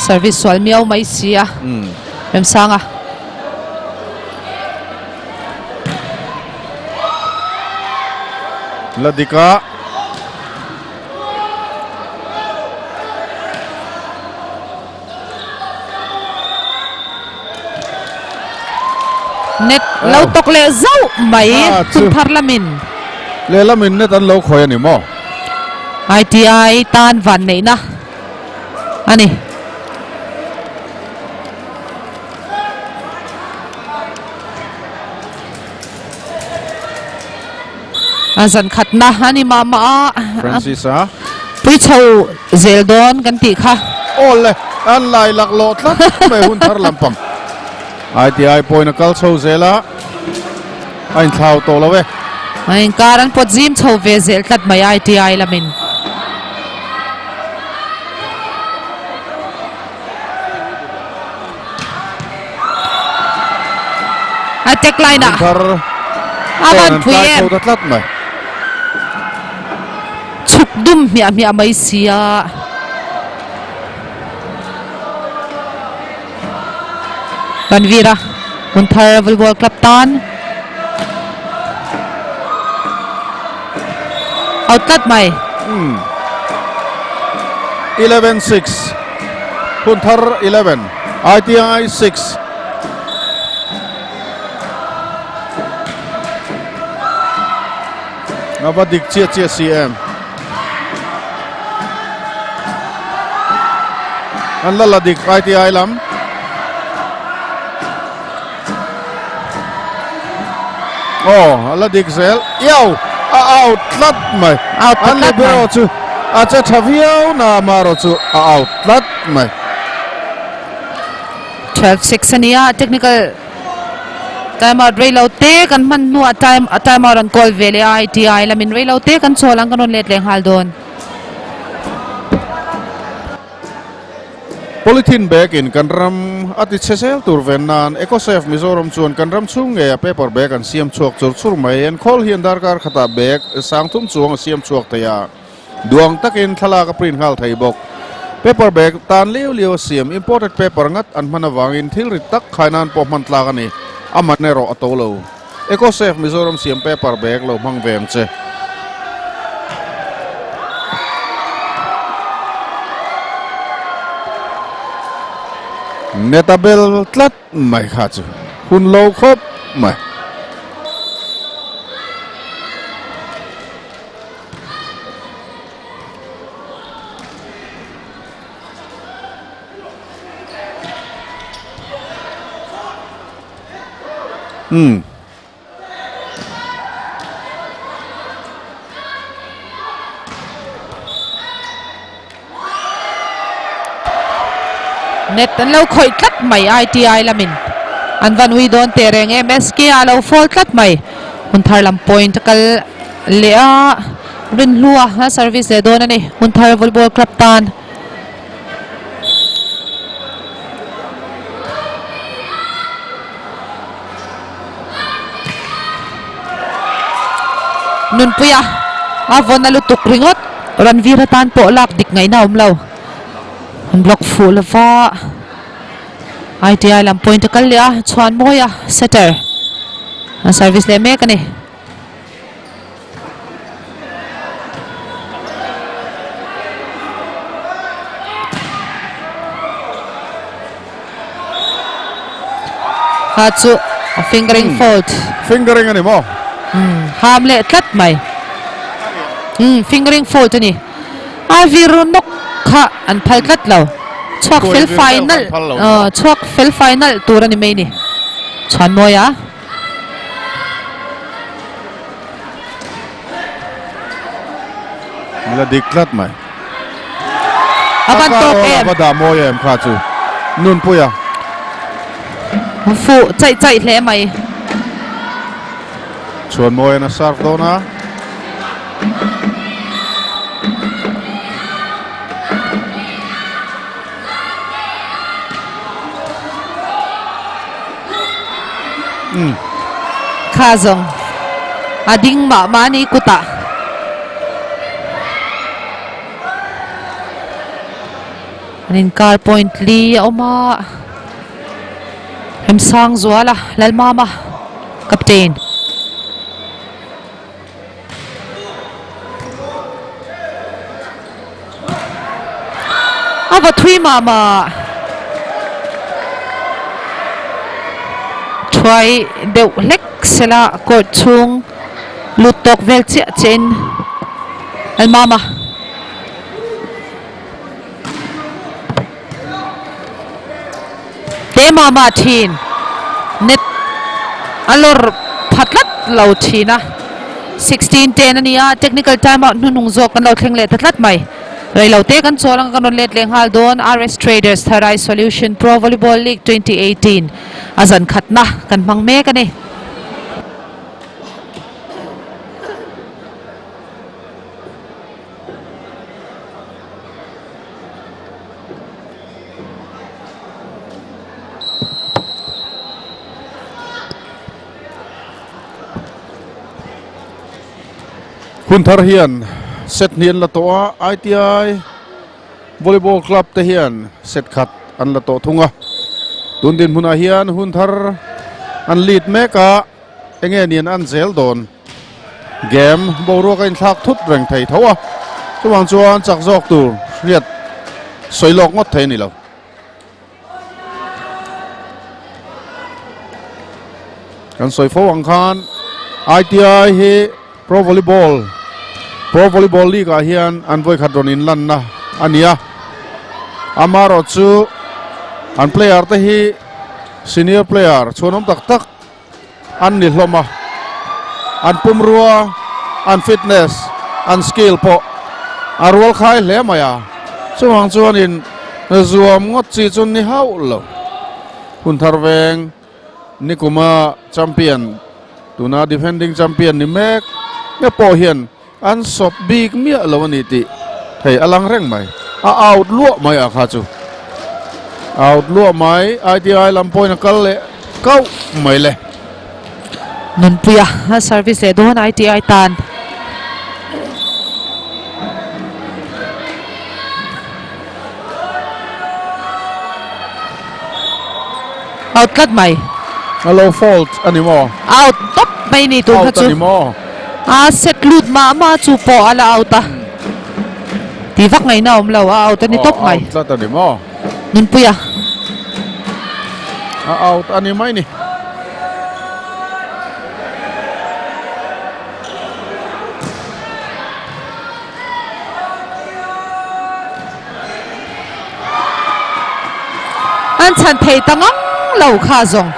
service wal miau mai sia mem sanga ladika net lo tok le zau mai kun parlamin le lamin net an lo khoi ani mo ITI tan van nei na ani azan khat na ani mama Francis a pui chau zel don kan ti kha ole an lai lak lo tlat mai hun thar lampang ITI point a kal chho zela ain thau to lo we ai karan pot zim chau ve zel tat mai ITI lamin attack line a thar avan point pui an em thau tlat mai chuk dum mia mai sia Banvira Munthar Volleyball Club tan outlet mai 11-6 hun thar 11 ITI 6 Ngabadik chia CM an laladik ITI lam aladik zel yaw out lat mai Out an tlat libero mai. chu acha thaviau na maro chu out lat mai 12-6 ania technical timeout reilau te kan man nu a timeout an call vele ITI lamin reilau te kan cholang kanon let leng hal don Polythene bag in kanram ati chesel turven nan EcoSafe Mizoram chuan kanram chung nge paper bag an siam chuak chur chur mai en khol hian darkar khata bag sangthum chuang siam chuak taya duang takin thala ka print hal thai bok paper bag tan liu siam imported paper ngat an mana wangin thil rit tak khainan po man tla ani amat ne ro atolo EcoSafe Mizoram siam paper bag lo mang vem che Netabel tlat mai kha chu hun lo khop mai net an lo khoi tlat mai ITI lamin an van ui don te reng MSK a lo fall tlat mai Munthar lam point kal lea rin lua ha service le don ani Munthar Volleyball Club tan nun puya avon na lutuk ringot Ranvira tan po lak dik ngai na umlo an block full of ITI lam point kal ya chuan moya setter a service le mek ani ha chu a fingering fault fingering ani mo ham le tlat mai fingering fault ani avirunok kha an phal tlat lo chuak Koi fel vir final deuh kan phal lo. chuak fel final tur ani mai ni chan moya mila dik tlat mai aban top em abada mo em kha chu nun puya fu chai hle mai chuan mo na serve dona khazong ading ma mani kuta anin car point li oma hem sang zuala lalmama captain ava three mama try deuh lek sela court chung lutok vel chia chen almama te mama thin net alor phatlat lo thina 16-10 ania technical timeout nung zok kan lo thleng le tatlat mai rei lo te kan cholang kan on let leng hal don RS Traders Tharai Solution Pro Volleyball League 2018 azan khatna kan mang me ka ni hun thar hian set hian la to ITI volleyball club te hian set khat an la to thunga tun din huna hian hun thar an lead meka enge nian an zel don game boro kain thak thut reng thei thowa chuwang chuan chak jok tur riat soilok ngot thei ni lo kan soi fo ang khan ITI hi Pro Volleyball League hian an voi khat ron in lan na ania amaro chu an player te hi senior player chuanom tak tak an ni hloma an pumrua an fitness an skill po arwal khai hle maya chuwang chuan in zuam ngot chi chun ni hau lo hun tharweng nikuma champion tuna defending champion ni mek ne po hian an sop big mia lo ani ti thei alang reng mai a out luo mai a kha chu out luo mai ITI lampoi na kal le kau mai le nun puya service le don ITI tan out kat mai hello fault anymore out top mai ni tu out kha chu anymore set lut ma chu po ala out ta ti vak ngai na om lo out ni top mai out lat anymore nun puya out ani mai ni an chan thei tangang lo kha zong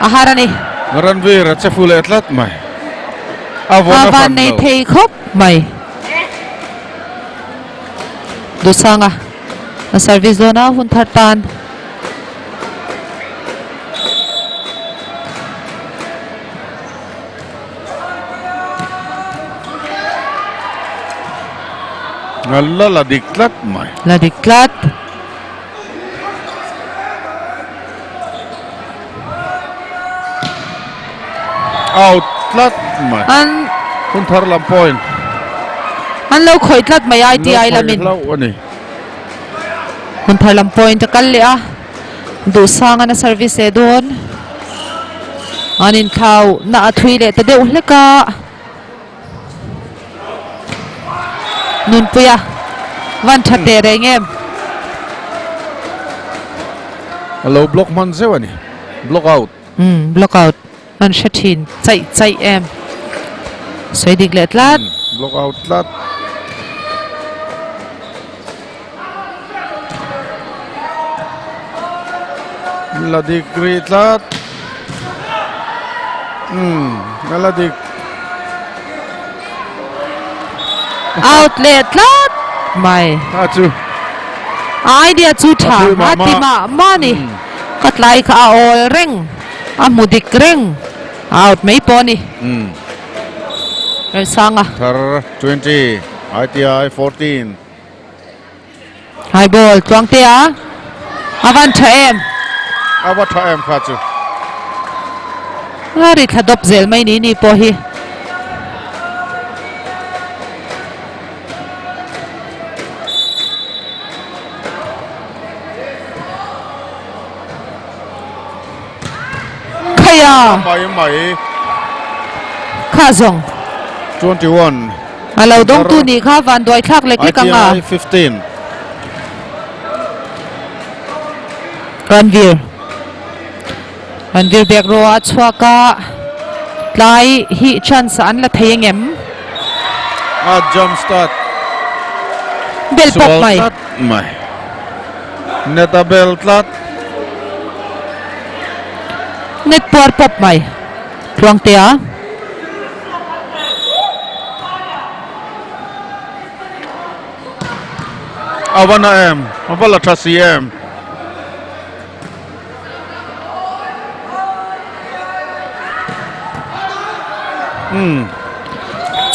a harani Ranveer at Chefule atlat mai avan nei thei khop mai dusanga a service zona hun thartan ngalla la diklat mai la diklat out lat mai an hun thar lam point an lo khoi tlat mai ITI lamin lo ani hun thar lam point ta kal le a dusanga na service e don anin khau na athui le ta deuh hleka nun puya van thate rengem hello block man zewani block out block out an shatin chai em soi dik let lat block out lat la dik rit lat la dik outlet lat mai achu idea chu tha Athui ma atima mani katlai kha ol reng amudik reng out mai poni sanga thar 20 ITI 14 high ball tuang te a avan tha em awa tha em kha chu ari thadop zel mai ni po hi khaya mai kha zong 21 alo dong tu ni kha van doi thak le ki kanga ITI 15 Ranveer bek ro a chhuaka tlai hi chance an la theyengem a jump start bel pop mai mai neta bel tlat net por pop mai tuang te a Avana em, avala trasi em.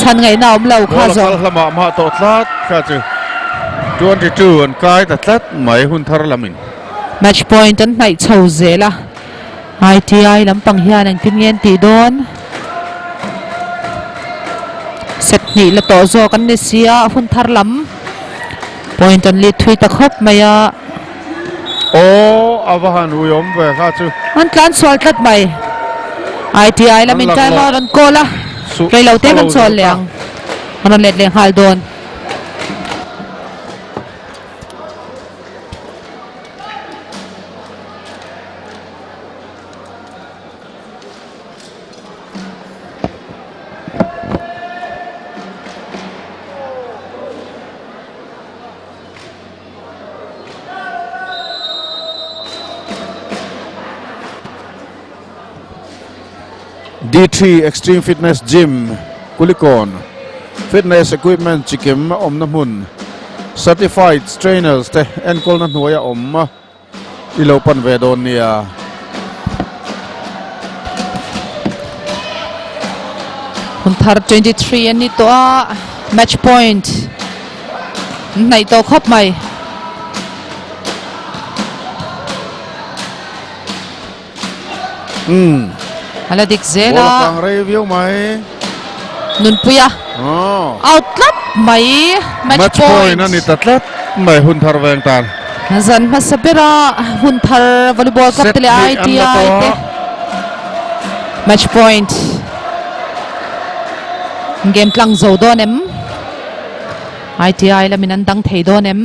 chan ngai na om lo kha Bola zo kal lama ma to tlat kha chu 22 an kai ta tlat mai hun thar lamin. match point an nai chho zela ITI lampang hian ang tingyen ti don set ni la to zo kan ni sia hun thar lam point an li thui ta khop maya O avahan uyom ve kha chu. an tlan sol tat mai ITI lamin kai ma ran kola rei lo te kan sol leang an let leng hal don D3 Extreme Fitness Gym Kulikon Fitness Equipment Chikim Om Namun Certified Trainers Te Enkol na Nuaya Om Ilopan Vedon niya hun thar 23 an ni to a match point nai to khop mai ala dik Bola zela kang review mai nun puya Oh outlet mai match point point na ni tatlat mai hun thar veng tan zan masabira hun thar volleyball cup Set tele ni ITI an na to. te match point game tlang zo don em ITI la minan dang thei don em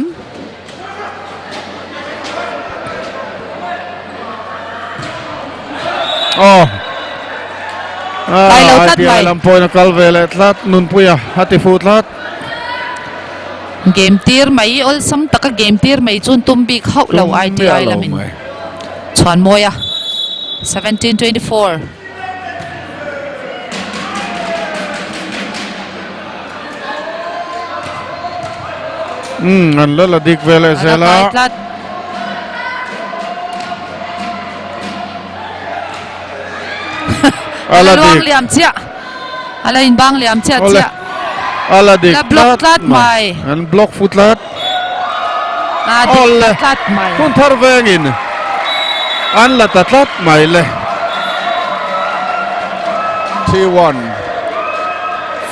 Oh Tay lâu tắt ITI mày. lam point na kalvele tlat nun puya hati fu tlat game tir mai ol sam taka game tir mai chun tumbi khau lo ITI la min chuan moya 17-24 an la dik vele zela ala luang dik liam chia ala in bang liam chia Ole. chia ala dik La block tlat mai. an block futlat na Ole. dik tat mai hun thar vengin an la tatlat mai le T1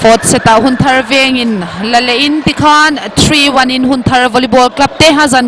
fourth set a hun thar veng in la le in tikhan 3-1 in hun thar volleyball club te hazan